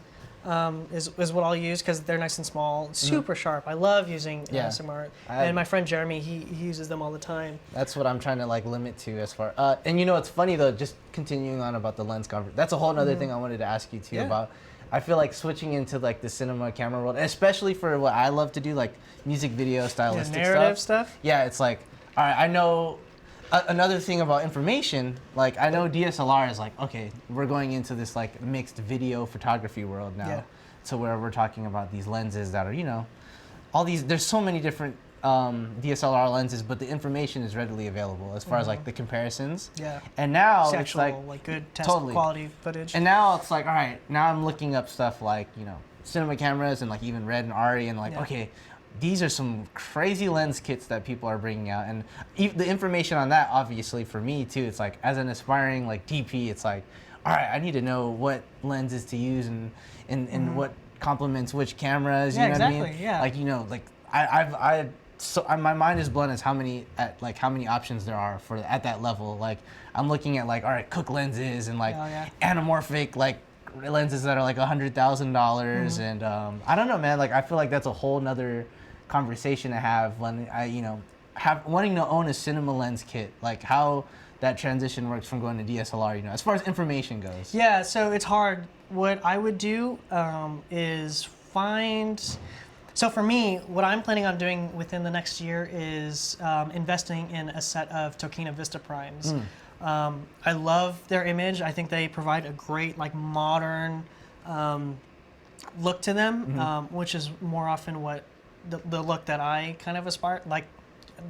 Is what I'll use because they're nice and small, super sharp. I love using Sigma art. And my friend Jeremy, he uses them all the time.
That's what I'm trying to like limit to as far. And you know, it's funny though, just continuing on about the lens convert. That's a whole other thing I wanted to ask you too about. I feel like switching into like the cinema camera world, especially for what I love to do, like music video stylistic
narrative stuff.
Yeah, it's like, all right, I know. Another thing about information, like I know DSLR is like, okay, we're going into this like mixed video photography world now. So where we're talking about these lenses that are, you know, all these, there's so many different DSLR lenses, but the information is readily available as far as like the comparisons.
Yeah.
And now
it's
it's like
good test quality footage.
And now it's like, all right, now I'm looking up stuff like, you know, cinema cameras and like even Red and Arri and like, okay, these are some crazy lens kits that people are bringing out, and the information on that, obviously for me too, it's like as an aspiring like DP, it's like, all right, I need to know what lenses to use and what complements which cameras. You know what I mean?
Yeah.
Like, you know, like my mind is blown as how many options there are for at that level. Like I'm looking at like, all right, Cook lenses and like anamorphic like lenses that are like $100,000 and I don't know, man, like I feel like that's a whole nother conversation to have when I, you know, wanting to own a cinema lens kit, like how that transition works from going to DSLR, you know, as far as information goes.
Yeah, so it's hard. What I would do is find. So for me, what I'm planning on doing within the next year is investing in a set of Tokina Vista Primes. I love their image. I think they provide a great, like, modern look to them, which is more often what the look that I kind of aspire, like,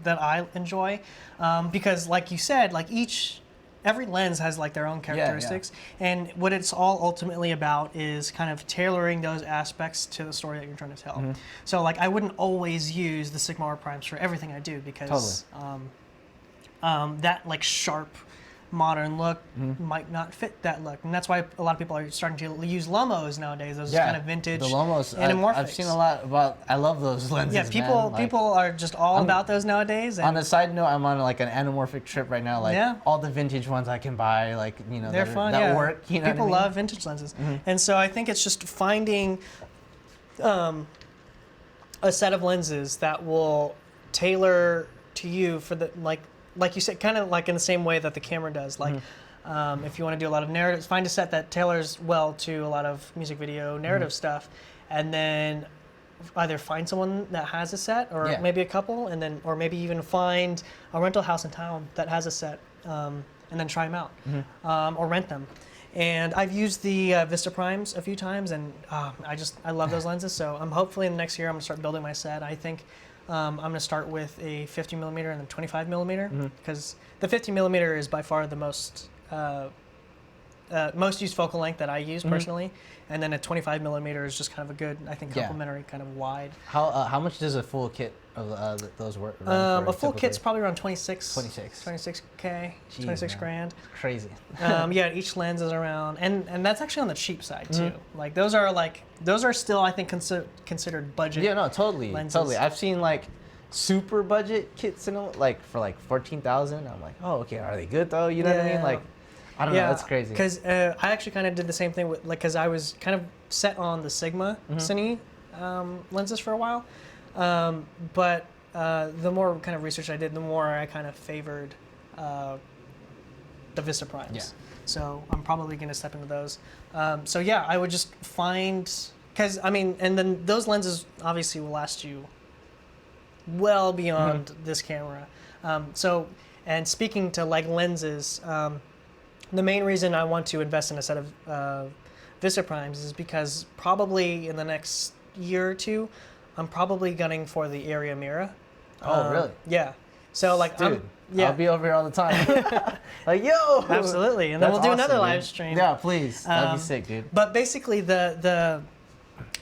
that I enjoy. Because, like you said, like every lens has like their own characteristics, and what it's all ultimately about is kind of tailoring those aspects to the story that you're trying to tell. So, like, I wouldn't always use the Sigma art primes for everything I do because that like sharp modern look might not fit that look, and that's why a lot of people are starting to use Lumos nowadays. Those kind of vintage.
The Lumos,
anamorphics.
I've seen a lot about. I love those lenses.
Yeah, people are just all about those nowadays. And
on a side note, I'm on like an anamorphic trip right now. Like all the vintage ones I can buy, like, you know,
they're fun.
That work. You know,
people love vintage lenses, and so I think it's just finding a set of lenses that will tailor to you for the like you said, kind of like in the same way that the camera does. Like, if you want to do a lot of narratives, find a set that tailors well to a lot of music video narrative stuff, and then either find someone that has a set, or maybe a couple, and then, or maybe even find a rental house in town that has a set, and then try them out, or rent them. And I've used the Vista Primes a few times, and I love those lenses. So I'm hopefully in the next year I'm gonna start building my set. I think. I'm going to start with a 50 millimeter and a 25 millimeter because the 50 millimeter is by far the most used focal length that I use personally, and then a 25 millimeter is just kind of a good, I think, complementary kind of wide.
How much does a full kit of those work?
A full kit's probably around 26K,
Jeez,
26 grand.
Crazy.
Each lens is around, and that's actually on the cheap side too. Like those are still, I think, considered budget.
Yeah, no, totally,
lenses.
totally. I've seen like super budget kits like for like 14,000. I'm like, oh, okay, are they good though? You know what I mean? Like, I don't know, that's crazy.
Because I actually kind of did the same thing with, like, because I was kind of set on the Sigma Cine lenses for a while, but the more kind of research I did, the more I kind of favored the Vista Primes. Yeah. So I'm probably going to step into those. So yeah, I would just find, because I mean, and then those lenses obviously will last you well beyond this camera. And speaking to like lenses, the main reason I want to invest in a set of Vista Primes is because probably in the next year or two, I'm probably gunning for the Arri Amira.
Oh, really?
Yeah. So like,
dude, I'll be over here all the time. Like, yo!
Absolutely. And then we'll do another live stream.
Yeah, please. That'd be sick, dude.
But basically,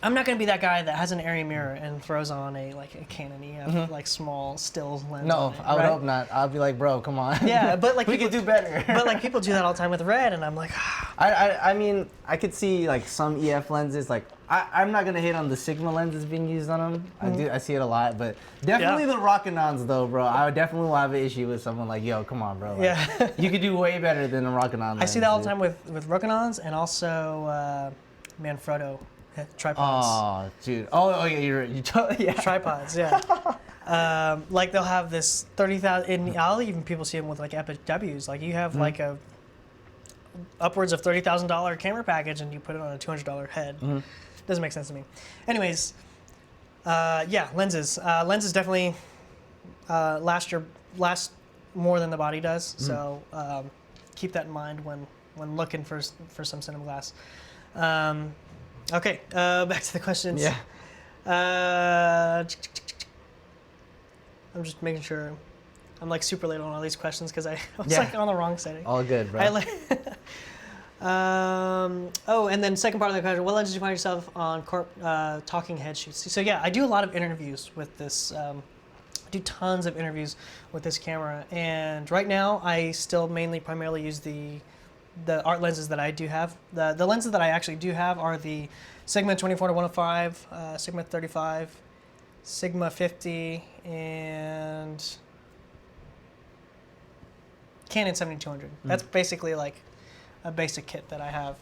I'm not going to be that guy that has an Arri Amira and throws on a Canon EF, like small stills lens.
No,
on it,
I would hope not. I'll be like, bro, come on.
Yeah, but like
we could do better.
But like people do that all the time with Red, and I'm like,
I mean, I could see like some EF lenses, like I'm not gonna hate on the Sigma lenses being used on them. I see it a lot, but definitely the Rockinons though, bro. I would definitely will have an issue with someone like, yo, come on, bro. Like, you could do way better than a Rockinon lens.
I see that all the time with Rockinons and also Manfrotto tripods.
Oh, dude. Oh yeah, you totally, yeah.
Tripods, yeah. Like they'll have this 30,000, and I'll even people see them with like Epic W's. Like you have like a upwards of $30,000 camera package and you put it on a $200 head. Doesn't make sense to me. Anyways, yeah, lenses. Lenses definitely last more than the body does. So keep that in mind when looking for some cinema glass. Okay, back to the questions.
Yeah.
I'm just making sure. I'm like super late on all these questions because I was like on the wrong setting.
All good, bro.
Oh, and then second part of the question: what lenses do you find yourself on talking head shoots? So yeah, I do a lot of interviews with this. I do tons of interviews with this camera, and right now I still primarily use the art lenses that I do have. The lenses that I actually do have are the Sigma 24-105, Sigma 35, Sigma 50, and Canon 7200. That's basically like a basic kit that I have.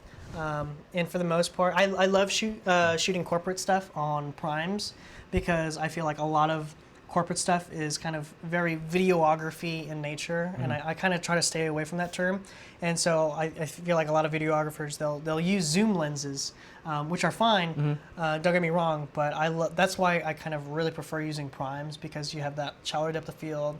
And for the most part, I love shooting corporate stuff on primes because I feel like a lot of corporate stuff is kind of very videography in nature, and I kind of try to stay away from that term. And so I feel like a lot of videographers, they'll use zoom lenses, which are fine, don't get me wrong, but that's why I kind of really prefer using primes because you have that shallower depth of field.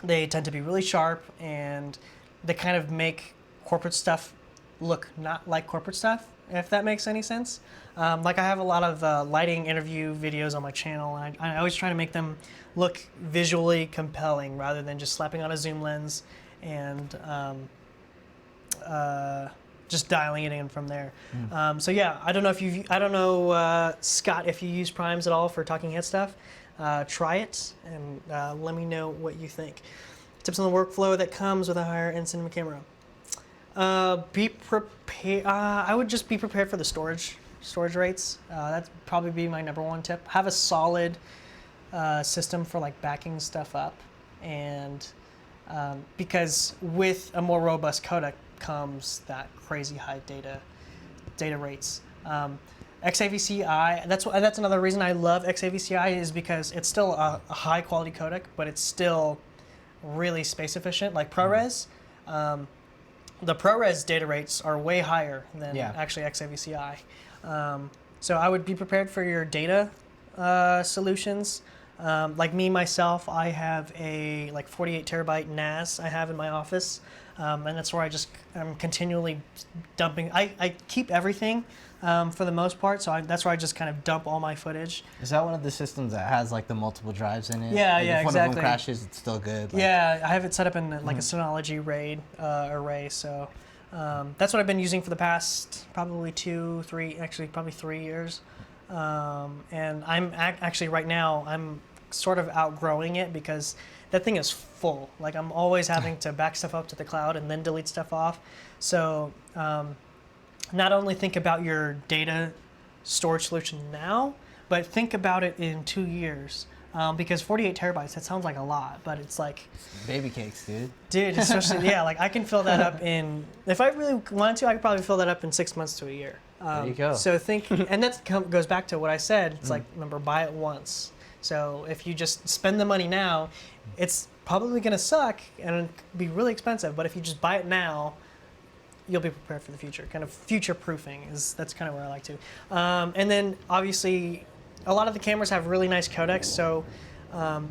They tend to be really sharp, and they kind of make corporate stuff look not like corporate stuff, if that makes any sense. Like I have a lot of lighting interview videos on my channel, and I always try to make them look visually compelling rather than just slapping on a zoom lens and just dialing it in from there. So yeah, I don't know Scott, if you use primes at all for talking head stuff. Try it and let me know what you think. Tips on the workflow that comes with a higher end cinema camera. Be prepared. I would just be prepared for the storage rates. That'd probably be my number one tip. Have a solid system for like backing stuff up, and because with a more robust codec comes that crazy high data rates. XAVCI, that's another reason I love XAVCI is because it's still a high quality codec, but it's still really space efficient. Like ProRes, the ProRes data rates are way higher than actually XAVCI. So I would be prepared for your data solutions. Like me, myself, I have a like 48 terabyte NAS I have in my office. And that's where I'm continually dumping. I keep everything for the most part, so that's where I just kind of dump all my footage.
Is that one of the systems that has like the multiple drives in it?
Yeah,
like
yeah,
if one
exactly.
of them crashes, it's still good. Like,
yeah, I have it set up in like a Synology RAID array, so that's what I've been using for the past probably 3 years. And I'm actually right now, I'm sort of outgrowing it because that thing is full. Like I'm always having to back stuff up to the cloud and then delete stuff off. So not only think about your data storage solution now, but think about it in 2 years. Because 48 terabytes, that sounds like a lot, but it's like...
baby cakes, dude.
Dude, especially, yeah, like I can fill that up in... If I really wanted to, I could probably fill that up in 6 months to a year.
There you go.
So think, and that goes back to what I said. It's like, remember, buy it once. So if you just spend the money now, it's probably going to suck and be really expensive. But if you just buy it now, you'll be prepared for the future. Kind of future proofing that's kind of where I like to. And then obviously, a lot of the cameras have really nice codecs, so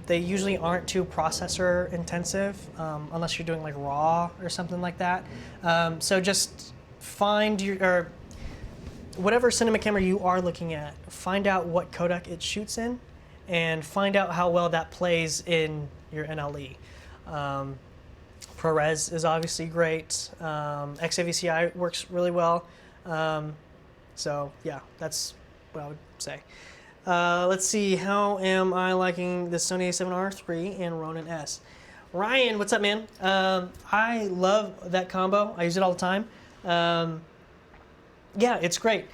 they usually aren't too processor intensive unless you're doing like RAW or something like that. So just find or whatever cinema camera you are looking at, find out what codec it shoots in, and find out how well that plays in your NLE. ProRes is obviously great. XAVCI works really well. So yeah, that's what I would say. Let's see, how am I liking the Sony A7R III and Ronin S? Ryan, what's up, man? I love that combo. I use it all the time. Yeah, it's great.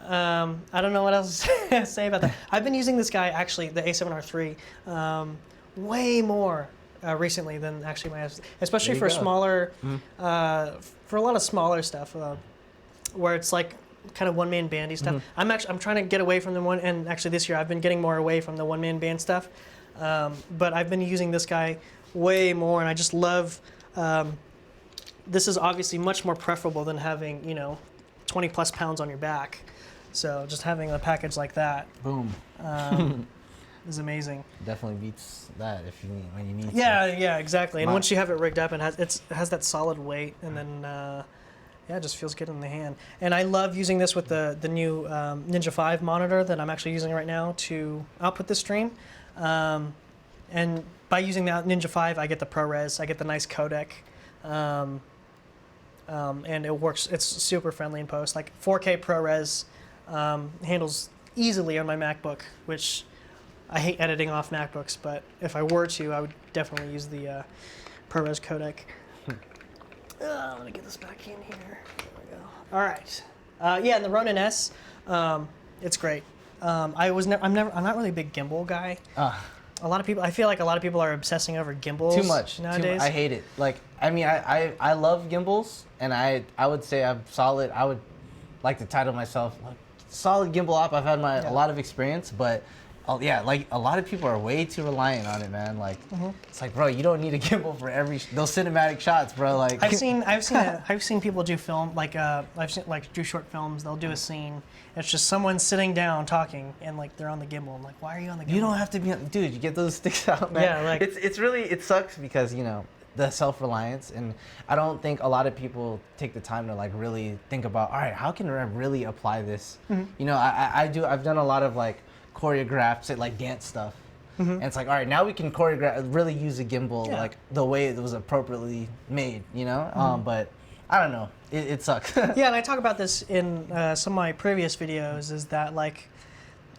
I don't know what else to say about that. I've been using this guy, actually, the A7R3, way more recently than actually my, especially for smaller, for a lot of smaller stuff, where it's like kind of one-man bandy stuff. I'm trying to get away from the one, and actually this year I've been getting more away from the one-man band stuff. But I've been using this guy way more, and I just love. This is obviously much more preferable than having 20 plus pounds on your back. So just having a package like that,
boom,
is amazing.
Definitely beats that if you need when you need.
Yeah, exactly. And once you have it rigged up, and it has that solid weight, and then yeah, it just feels good in the hand. And I love using this with the new Ninja 5 monitor that I'm actually using right now to output the stream. And by using that Ninja 5, I get the ProRes, I get the nice codec. And it works, it's super friendly in post. Like 4K ProRes handles easily on my MacBook, which I hate editing off MacBooks, but if I were to, I would definitely use the ProRes codec. Let me get this back in here. There we go. All right. Yeah, and the Ronin S, it's great. I'm not really a big gimbal guy. A lot of people, I feel like a lot of people are obsessing over gimbals
too much
nowadays.
I hate it. Like, I mean, I love gimbals, and I would say I'm solid. I would like to title myself like solid gimbal op. I've had a lot of experience, but yeah, like a lot of people are way too reliant on it, man. Like, it's like, bro, you don't need a gimbal for those cinematic shots, bro. Like,
I've seen people do film do short films. They'll do a scene. It's just someone sitting down talking, and like they're on the gimbal. I'm like, why are you on the gimbal?
You don't have to be, dude. You get those sticks out, man.
Yeah, like
it's really, it sucks because the self-reliance, and I don't think a lot of people take the time to like really think about, all right, how can I really apply this? I've done a lot of like choreographed like dance stuff, and it's like, all right, now we can really use a gimbal like the way it was appropriately made, but I don't know, it sucks.
Yeah, and I talk about this in some of my previous videos, is that like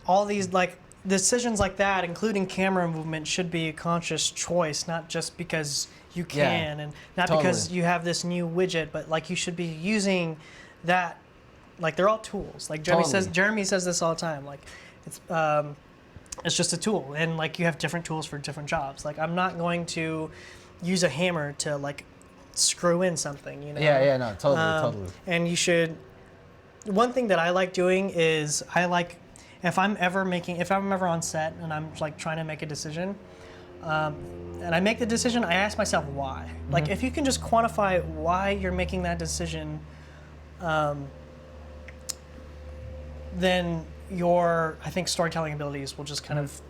all these like decisions like that, including camera movement, should be a conscious choice, not just because you can, and not because you have this new widget, but like you should be using that, like they're all tools. Like Jeremy says this all the time, like it's just a tool, and like you have different tools for different jobs. Like I'm not going to use a hammer to like screw in something,
Yeah, no, totally.
And you should. One thing that I like doing is if I'm ever on set and I'm like trying to make a decision, and I make the decision, I ask myself why. Like if you can just quantify why you're making that decision, then your, I think, storytelling abilities will just kind of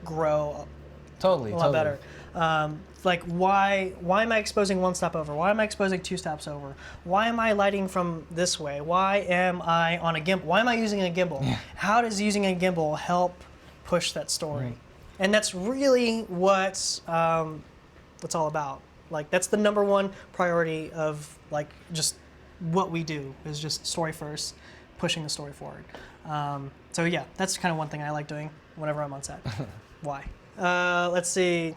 grow a lot better. Like why am I exposing one stop over? Why am I exposing two stops over? Why am I lighting from this way? Why am I on a gimbal? Why am I using a gimbal? Yeah. How does using a gimbal help push that story? And that's really what it's all about. Like that's the number one priority of like just what we do, is just story first, pushing the story forward. So yeah, that's kind of one thing I like doing whenever I'm on set. Why? Let's see.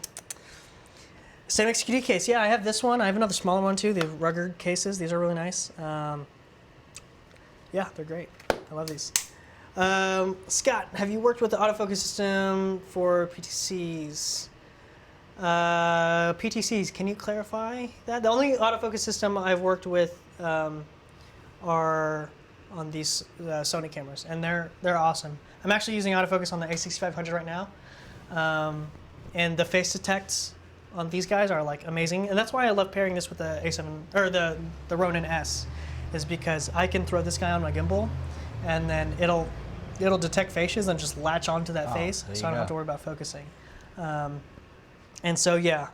Same XQD case. Yeah, I have this one. I have another smaller one too. The rugged cases. These are really nice. Yeah, they're great. I love these. Scott, have you worked with the autofocus system for PTCs? PTCs, can you clarify that? The only autofocus system I've worked with are on these Sony cameras, and they're awesome. I'm actually using autofocus on the A6500 right now, and the face detects on these guys are like amazing, and that's why I love pairing this with the A7 or the Ronin S, is because I can throw this guy on my gimbal, and then it'll detect faces and just latch onto that face, so I don't have to worry about focusing. And so yeah,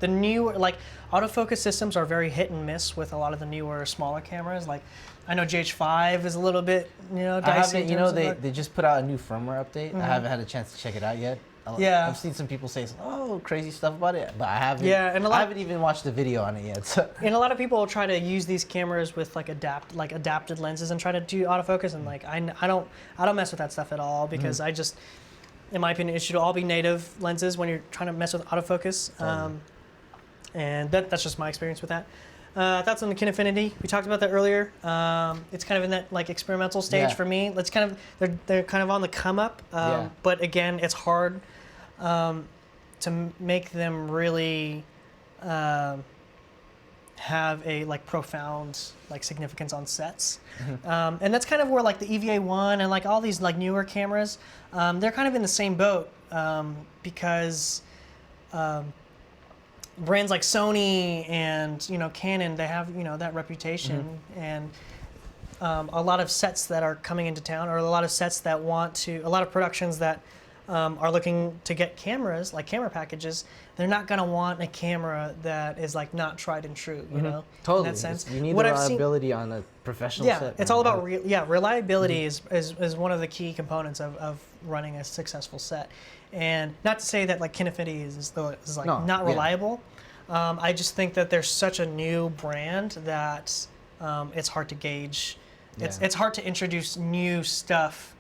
the new like autofocus systems are very hit and miss with a lot of the newer smaller cameras. Like I know GH5 is a little bit dicey.
I haven't, they just put out a new firmware update. I haven't had a chance to check it out yet.
Yeah,
I've seen some people say crazy stuff about it, but I haven't.
Yeah, and
I haven't even watched the video on it yet. So.
And a lot of people try to use these cameras with like adapted lenses and try to do autofocus, and like I don't mess with that stuff at all, because I just, in my opinion, it should all be native lenses when you're trying to mess with autofocus. And that's just my experience with that. Thoughts on the Kinefinity? We talked about that earlier. It's kind of in that like experimental stage for me. It's kind of they're kind of on the come up, but again, it's hard to make them really have a like profound like significance on sets. And that's kind of where like the EVA1 and like all these like newer cameras, they're kind of in the same boat because brands like Sony and Canon, they have that reputation, and a lot of sets that are coming into town, or a lot of sets that a lot of productions that are looking to get cameras, like camera packages. They're not gonna want a camera that is like not tried and true,
Totally.
in that sense.
You need the reliability on a professional set.
Yeah, it's all about reliability is one of the key components of running a successful set. And not to say that like Kinefinity is not reliable. I just think that there's such a new brand that it's hard to gauge. It's hard to introduce new stuff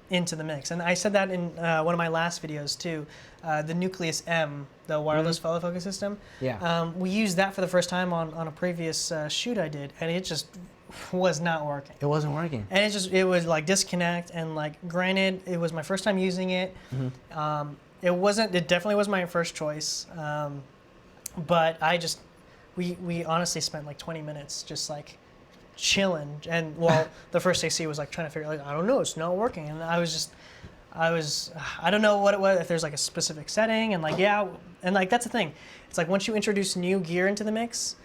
into the mix. And I said that in one of my last videos too. The Nucleus M, the wireless follow focus system. Yeah. We used that for the first time on a previous shoot I did, and it just was not working.
It wasn't working.
And it was like disconnect, and like granted, it was my first time using it. It definitely was my first choice. But we honestly spent like 20 minutes just like chilling, and the first AC was like trying to figure out, like, I don't know, it's not working. And I don't know what it was, if there's like a specific setting, and like and like that's the thing. It's like once you introduce new gear into the mix,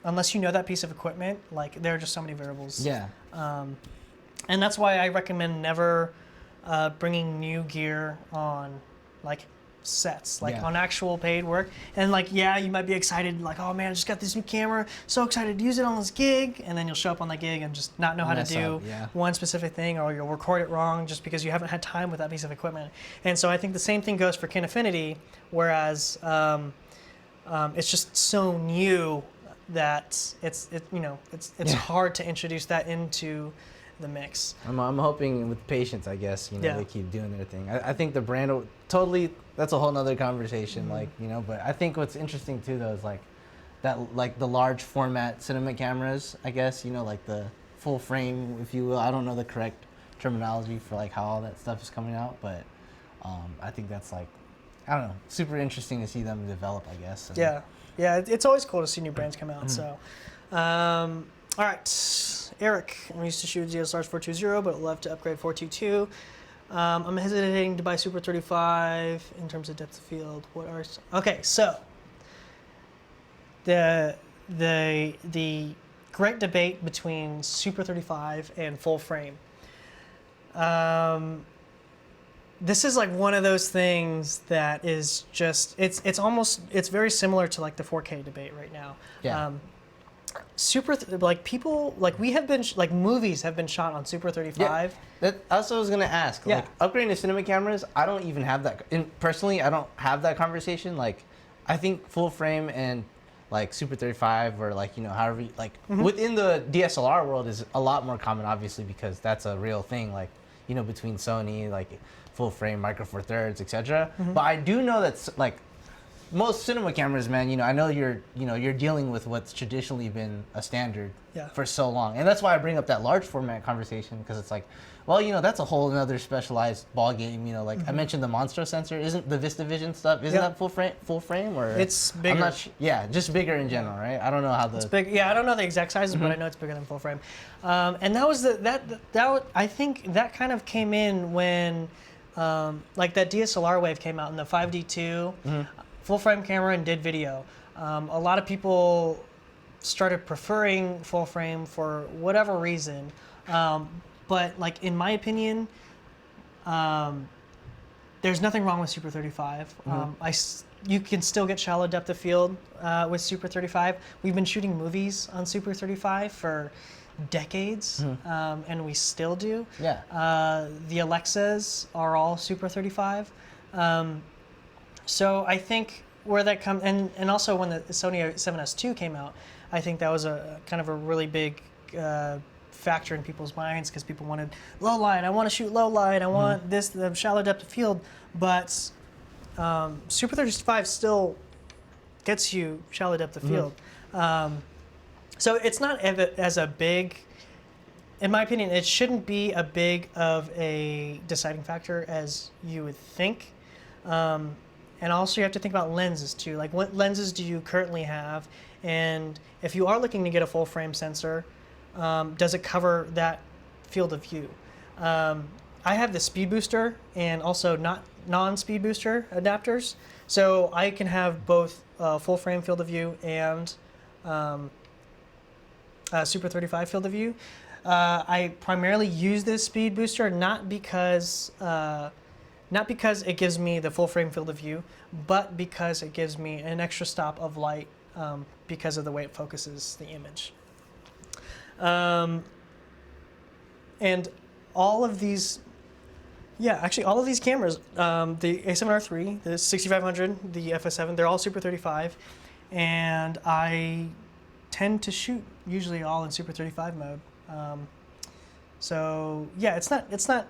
unless you know that piece of equipment, like there are just so many variables. Yeah. And that's why I recommend never bringing new gear on like sets, like on actual paid work. And like, you might be excited, like, oh man, I just got this new camera, so excited to use it on this gig, and then you'll show up on the gig and just not know how to do one specific thing, or you'll record it wrong just because you haven't had time with that piece of equipment. And so I think the same thing goes for Kinefinity, whereas it's just so new that it's hard to introduce that into the mix.
I'm hoping with patience, I guess, they keep doing their thing. I think the brand totally, that's a whole nother conversation, but I think what's interesting too though is like that, like the large format cinema cameras, I guess, like the full frame, if you will. I don't know the correct terminology for like how all that stuff is coming out, but I think that's like, I don't know, super interesting to see them develop, I guess. And
it's always cool to see new brands come out. So all right, Eric, I'm used to shoot DSLRs 420, but would love to upgrade 422. I'm hesitating to buy Super 35 in terms of depth of field. Okay, so the great debate between Super 35 and full frame. This is like one of those things that is just it's very similar to like the 4K debate right now. Yeah. We have been movies have been shot on Super 35.
Yeah, that's what I was gonna ask. Yeah. Like upgrading to cinema cameras, I don't even have that. Personally, I don't have that conversation. Like, I think full frame and like Super 35 or like however within the DSLR world is a lot more common, obviously, because that's a real thing. Like between Sony, like full frame, micro four thirds, etc. But I do know that's like. Most cinema cameras, man, I know you're dealing with what's traditionally been a standard for so long. And that's why I bring up that large format conversation, because it's like, well, that's a whole another specialized ball game, like I mentioned the Monstro sensor, isn't the VistaVision stuff, isn't that full frame or
it's bigger.
I'm not just bigger in general, right? I don't know how
it's big. Yeah, I don't know the exact sizes, but I know it's bigger than full frame. And that was I think that kind of came in when like that DSLR wave came out in the 5D2. Full frame camera and did video. A lot of people started preferring full frame for whatever reason, but like in my opinion, there's nothing wrong with Super 35. You can still get shallow depth of field with Super 35. We've been shooting movies on Super 35 for decades, and we still do. Yeah. The Alexas are all Super 35. So I think where that comes, and also when the Sony FS7 II came out, I think that was a kind of a really big factor in people's minds, because people wanted low light. I want to shoot low light. I want the shallow depth of field. But Super 35 still gets you shallow depth of field. So it's not as a big, in my opinion, it shouldn't be a big of a deciding factor as you would think. And also you have to think about lenses too. Like what lenses do you currently have? And if you are looking to get a full frame sensor, does it cover that field of view? I have the speed booster and also non-speed booster adapters. So I can have both full frame field of view and Super 35 field of view. I primarily use this speed booster not because it gives me the full frame field of view, but because it gives me an extra stop of light because of the way it focuses the image. And all of these, actually all of these cameras, the A7R III, the 6500, the FS7, they're all Super 35, and I tend to shoot usually all in Super 35 mode. So yeah, it's not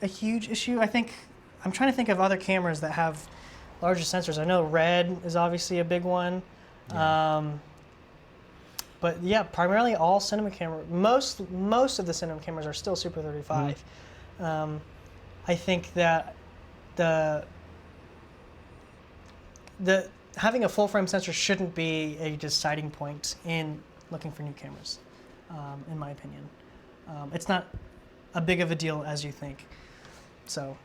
a huge issue. I think I'm trying to think of other cameras that have larger sensors. I know red is obviously a big one. But yeah, primarily all cinema camera. Most of the cinema cameras are still Super 35. I think that the having a full frame sensor shouldn't be a deciding point in looking for new cameras, in my opinion. It's not a big of a deal as you think. So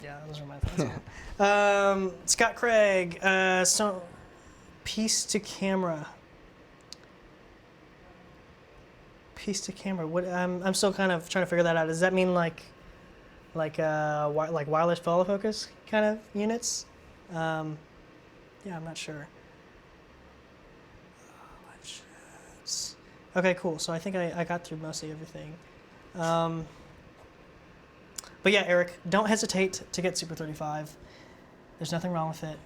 yeah, those are my thoughts. Scott Craig, so piece to camera. Piece to camera. What? I'm still kind of trying to figure that out. Does that mean like wireless autofocus kind of units? Yeah, I'm not sure. Okay, cool. So I think I got through mostly everything. But yeah, Eric, don't hesitate to get Super 35. There's nothing wrong with it.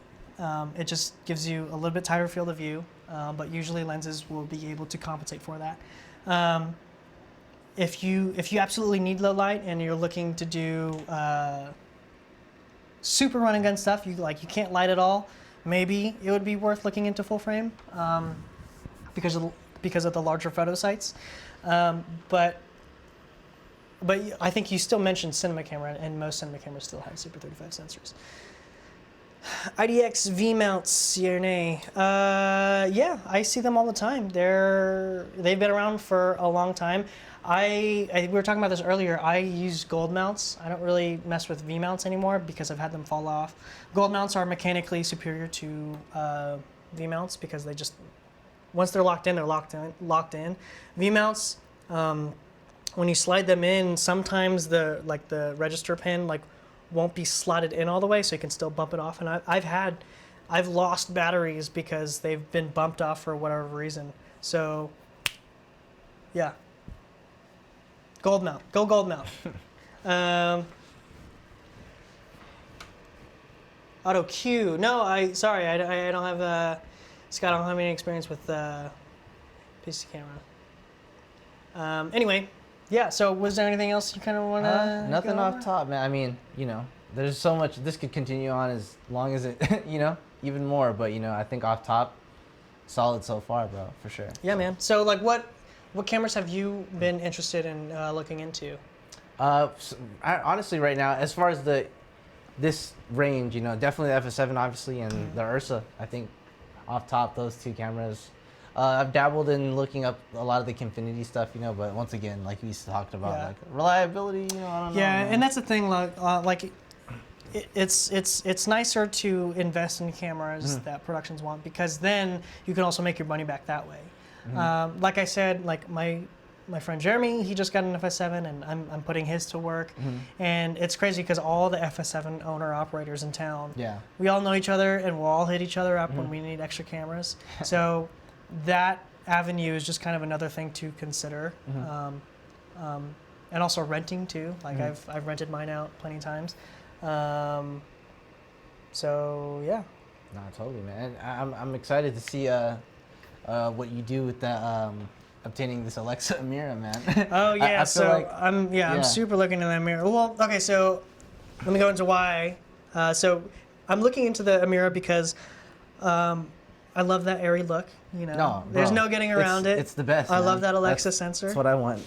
It just gives you a little bit tighter field of view, but usually lenses will be able to compensate for that. If you absolutely need low light and you're looking to do super run and gun stuff, you can't light at all, maybe it would be worth looking into full frame because of the larger photo sites. But I think you still mentioned cinema camera, and most cinema cameras still have Super 35 sensors. IDX V mounts, yeah or nay? Yeah, I see them all the time. They've been around for a long time. We were talking about this earlier. I use gold mounts. I don't really mess with V mounts anymore because I've had them fall off. Gold mounts are mechanically superior to V mounts because they just, once they're locked in, they're locked in. V mounts, when you slide them in, sometimes the register pin won't be slotted in all the way, so you can still bump it off. And I've lost batteries because they've been bumped off for whatever reason. So, yeah, gold mount, go gold mount. Auto Q, no, I don't have Scott. I don't have any experience with PC camera. Anyway. Yeah, so was there anything else you kind of want to
Nothing off top, man. I mean, there's so much. This could continue on as long as it, even more. But, I think off top, solid so far, bro, for sure.
Yeah, man. So, what cameras have you been interested in looking into?
Honestly, right now, as far as this range, definitely the FS7, obviously, and the Ursa. I think off top, those two cameras. I've dabbled in looking up a lot of the Kinfinity stuff, but once again, like we talked about, reliability, I don't know.
Yeah, and that's the thing, it's nicer to invest in cameras that productions want because then you can also make your money back that way. Like I said, my friend Jeremy, he just got an FS7 and I'm putting his to work, and it's crazy because all the FS7 owner operators in town, we all know each other and we'll all hit each other up when we need extra cameras. So that avenue is just kind of another thing to consider. And also renting too. I've rented mine out plenty of times. So yeah.
No, totally, man. I'm excited to see what you do with that obtaining this Alexa Amira, man.
Oh yeah, I'm super looking into that Amira. Well, okay, so let me go into why. So I'm looking into the Amira because I love that Arri look. You know,
No,
there's
bro,
no getting around it.
It's the best.
I
man.
love that Alexa sensor.
That's what I want.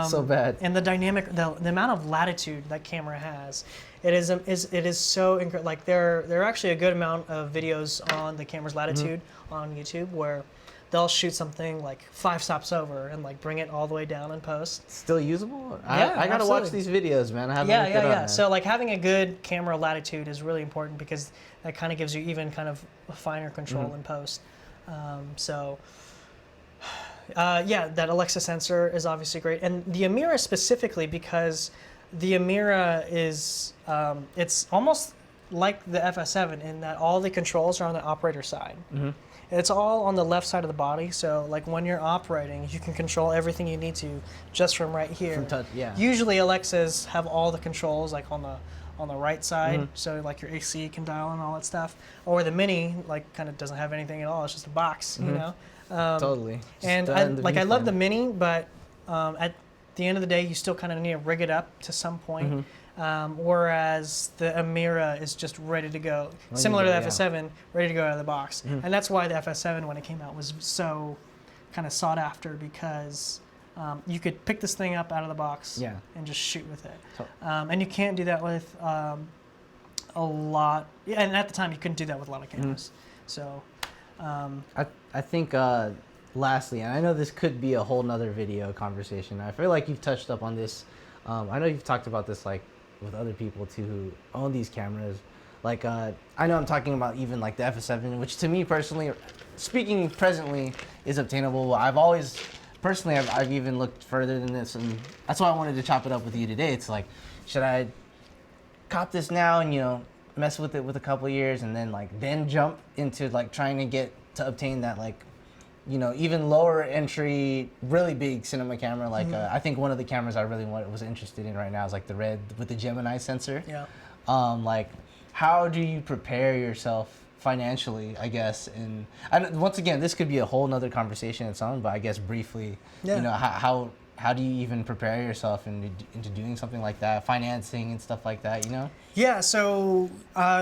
So bad.
And the dynamic, the amount of latitude that camera has, it is so incredible. Like there are actually a good amount of videos on the camera's latitude on YouTube where they'll shoot something like 5 stops over and like bring it all the way down in post.
Still usable?
Yeah,
I gotta
absolutely.
watch these videos, man. I haven't
Yeah,
looked it up, man.
So like having a good camera latitude is really important because that kind of gives you even kind of a finer control in post. Yeah, that Alexa sensor is obviously great, and the Amira specifically because the Amira is it's almost like the FS7 in that all the controls are on the operator side. It's all on the left side of the body, so like when you're operating, you can control everything you need to just from right here.
From touch, yeah.
Usually Alexas have all the controls like on the right side, so like your AC can dial and all that stuff. Or the Mini like kind of doesn't have anything at all; it's just a box, you know.
Totally.
And I love the Mini, but at the end of the day, you still kind of need to rig it up to some point. Whereas the Amira is just ready to go, similar to the FS7, ready to go out of the box. And that's why the FS7, when it came out, was so kind of sought after because you could pick this thing up out of the box and just shoot with it. And you can't do that with a lot. Yeah, and at the time, you couldn't do that with a lot of cameras. So.
I think lastly, and I know this could be a whole nother video conversation. I feel like you've touched up on this. I know you've talked about this like with other people too who own these cameras. Like I know I'm talking about even like the FS7, which to me personally, speaking presently, is obtainable. I've always personally I've even looked further than this, and that's why I wanted to chop it up with you today. It's like, should I cop this now and mess with it with a couple of years and then jump into like trying to get to obtain that like even lower entry really big cinema camera like I think one of the cameras I really was interested in right now is like the red with the Gemini sensor. Like how do you prepare yourself financially, I guess, and once again this could be a whole nother conversation its own, but I guess briefly how do you even prepare yourself into doing something like that, financing and stuff like that,
Yeah, so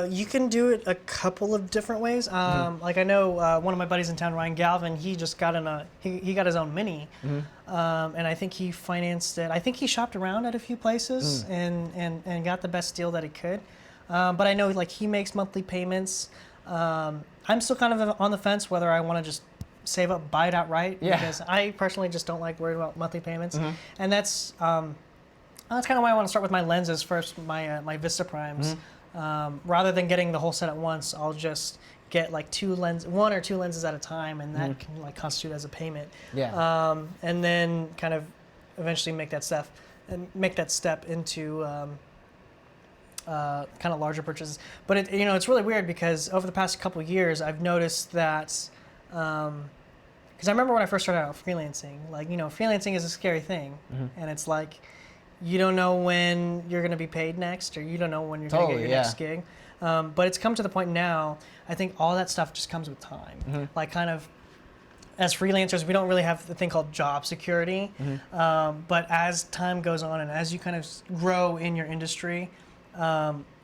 you can do it a couple of different ways. Like I know one of my buddies in town, Ryan Galvin, he just got he got his own Mini, and I think he financed it. I think he shopped around at a few places and got the best deal that he could. But I know like he makes monthly payments. I'm still kind of on the fence whether I want to just save up, buy it outright, because I personally just don't like worrying about monthly payments, and that's kind of why I want to start with my lenses first, my Vista Primes. Rather than getting the whole set at once, I'll just get like one or two lenses at a time, and that can like constitute as a payment. And then kind of eventually make that step into kind of larger purchases. But it's really weird because over the past couple of years, I've noticed that. Because I remember when I first started out freelancing, like, freelancing is a scary thing. And it's like, you don't know when you're going to be paid next, or you don't know when you're going to get your next gig. But it's come to the point now, I think all that stuff just comes with time. Like kind of, as freelancers, we don't really have the thing called job security. But as time goes on and as you kind of grow in your industry,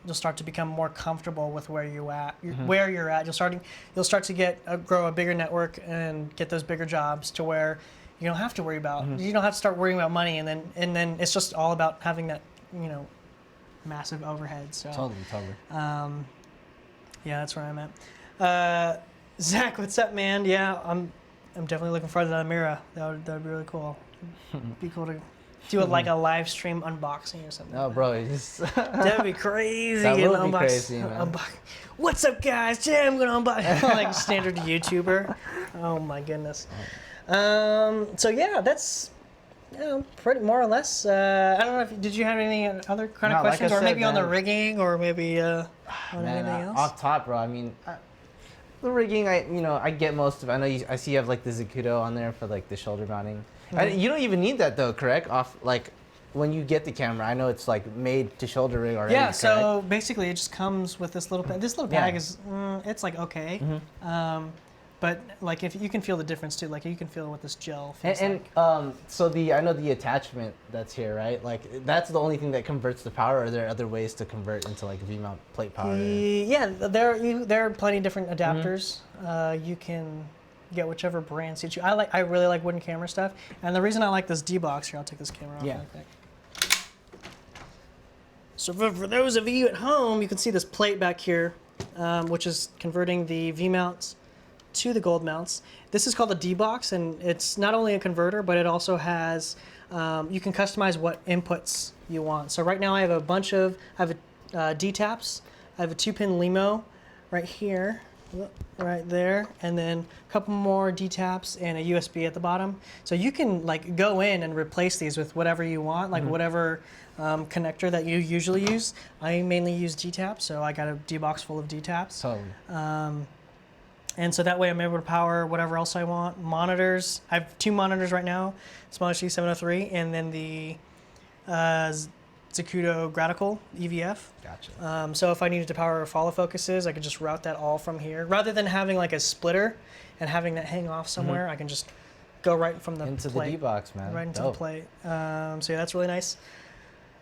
you'll start to become more comfortable with where you're at. You'll start to grow a bigger network and get those bigger jobs to where you don't have to worry about. You don't have to start worrying about money, and then it's just all about having that massive overhead. So
totally.
Yeah, that's where I'm at. Zach, what's up, man? Yeah, I'm definitely looking forward to that Amira. That would be really cool. It'd be cool to do it like a live stream unboxing or something.
Oh, bro,
that'd be crazy.
That would be crazy, man.
What's up, guys? Today I'm gonna unbox like standard YouTuber. Oh my goodness. So yeah, that's pretty more or less. I don't know did you have any other kind of questions, or maybe on the rigging, or maybe on anything else?
Off top, bro. I mean, the rigging, I get most of it. I know I see you have like the Zacuto on there for like the shoulder mounting. You don't even need that though, correct? When you get the camera, I know it's like made to shoulder rig already.
Yeah, so basically it just comes with this little bag. This little bag is it's like okay, But like if you can feel the difference too, like you can feel what this gel feels
And
like.
so I know the attachment that's here, right? Like that's the only thing that converts the power. Or are there other ways to convert into like V-mount plate power?
Yeah, there are plenty of different adapters. You can get whichever brand suits you. I really like wooden camera stuff, and the reason I like this D-box here, I'll take this camera off really quick. So for those of you at home, you can see this plate back here, which is converting the V-mounts to the gold mounts. This is called the D-box, and it's not only a converter, but it also has, you can customize what inputs you want. So right now I have a D-taps, I have a 2-pin LEMO right here, right there, and then a couple more D-taps and a USB at the bottom. So you can like go in and replace these with whatever you want, like whatever connector that you usually use. I mainly use D-taps, so I got a D-box full of D-taps.
Totally.
And so that way I'm able to power whatever else I want. Monitors, I have 2 monitors right now, Small HD 703, and then the Zacuto Gradical EVF.
Gotcha.
So if I needed to power follow focuses, I could just route that all from here. Rather than having like a splitter and having that hang off somewhere, I can just go right from the
into
plate.
the D-box, man.
Right into
Dope.
the plate. So yeah, that's really nice.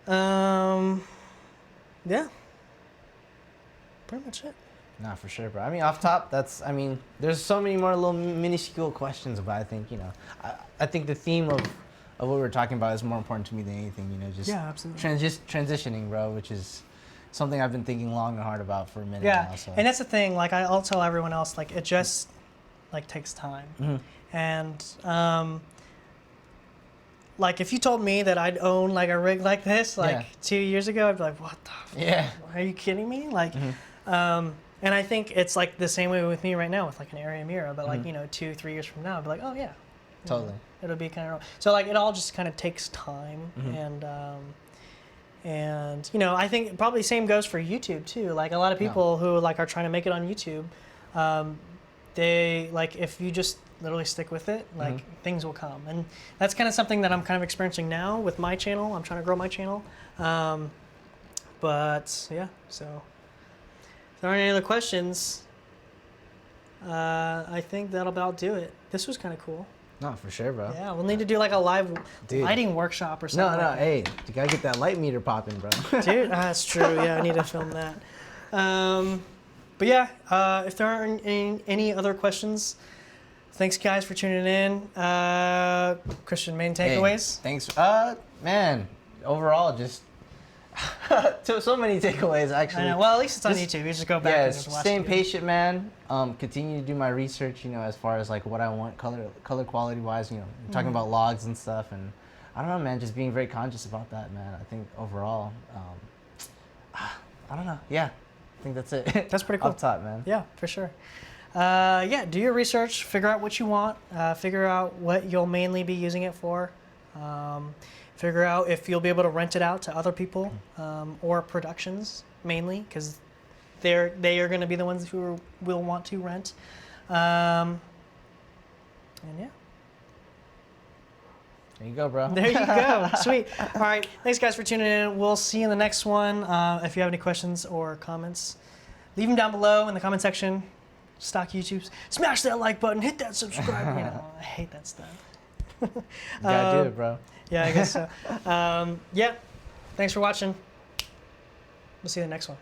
Yeah. Pretty much it.
Nah, for sure, bro. I mean, off top, there's so many more little minuscule questions, but I think, I think the theme of what we're talking about is more important to me than anything, just
absolutely.
transitioning, bro, which is something I've been thinking long and hard about for a minute
now.
So.
And that's the thing, like I'll tell everyone else, like it just like takes time. And like if you told me that I'd own like a rig like this 2 years ago, I'd be like, what the fuck? Are you kidding me? Like and I think it's like the same way with me right now with like an Arri Amira, but like 2-3 years from now I'd be like, oh yeah,
totally.
It'll be kind of so like it all just kind of takes time. And I think probably same goes for YouTube too. Like a lot of people who like are trying to make it on YouTube, they like if you just literally stick with it, like things will come. And that's kind of something that I'm kind of experiencing now with my channel. I'm trying to grow my channel. But yeah, so if there aren't any other questions, I think that'll about do it. This was kind of cool.
No, for sure, bro.
Yeah, we'll need to do like a live lighting workshop or something.
No, hey, you gotta get that light meter popping, bro.
Dude, that's true. Yeah, I need to film that. But yeah, if there aren't any other questions, thanks guys for tuning in. Christian, main takeaways?
Hey, thanks. Man, overall, just so many takeaways, actually.
I know. Well, at least it's on YouTube. You just go back and just watch it.
Staying patient, man. Continue to do my research, as far as like what I want color quality wise, talking about logs and stuff. And I don't know, man, just being very conscious about that, man. I think overall, I don't know. Yeah, I think that's it.
That's pretty cool.
Off top, man.
Yeah, for sure. Yeah, do your research, figure out what you want, figure out what you'll mainly be using it for. Figure out if you'll be able to rent it out to other people or productions mainly, because they are going to be the ones who will want to rent. And yeah.
There you go, bro.
There you go. Sweet. All right. Thanks, guys, for tuning in. We'll see you in the next one. If you have any questions or comments, leave them down below in the comment section. Stock YouTubes. Smash that like button. Hit that subscribe. I hate that stuff.
You gotta do it, bro.
Yeah, I guess so. Yeah. Thanks for watching. We'll see you in the next one.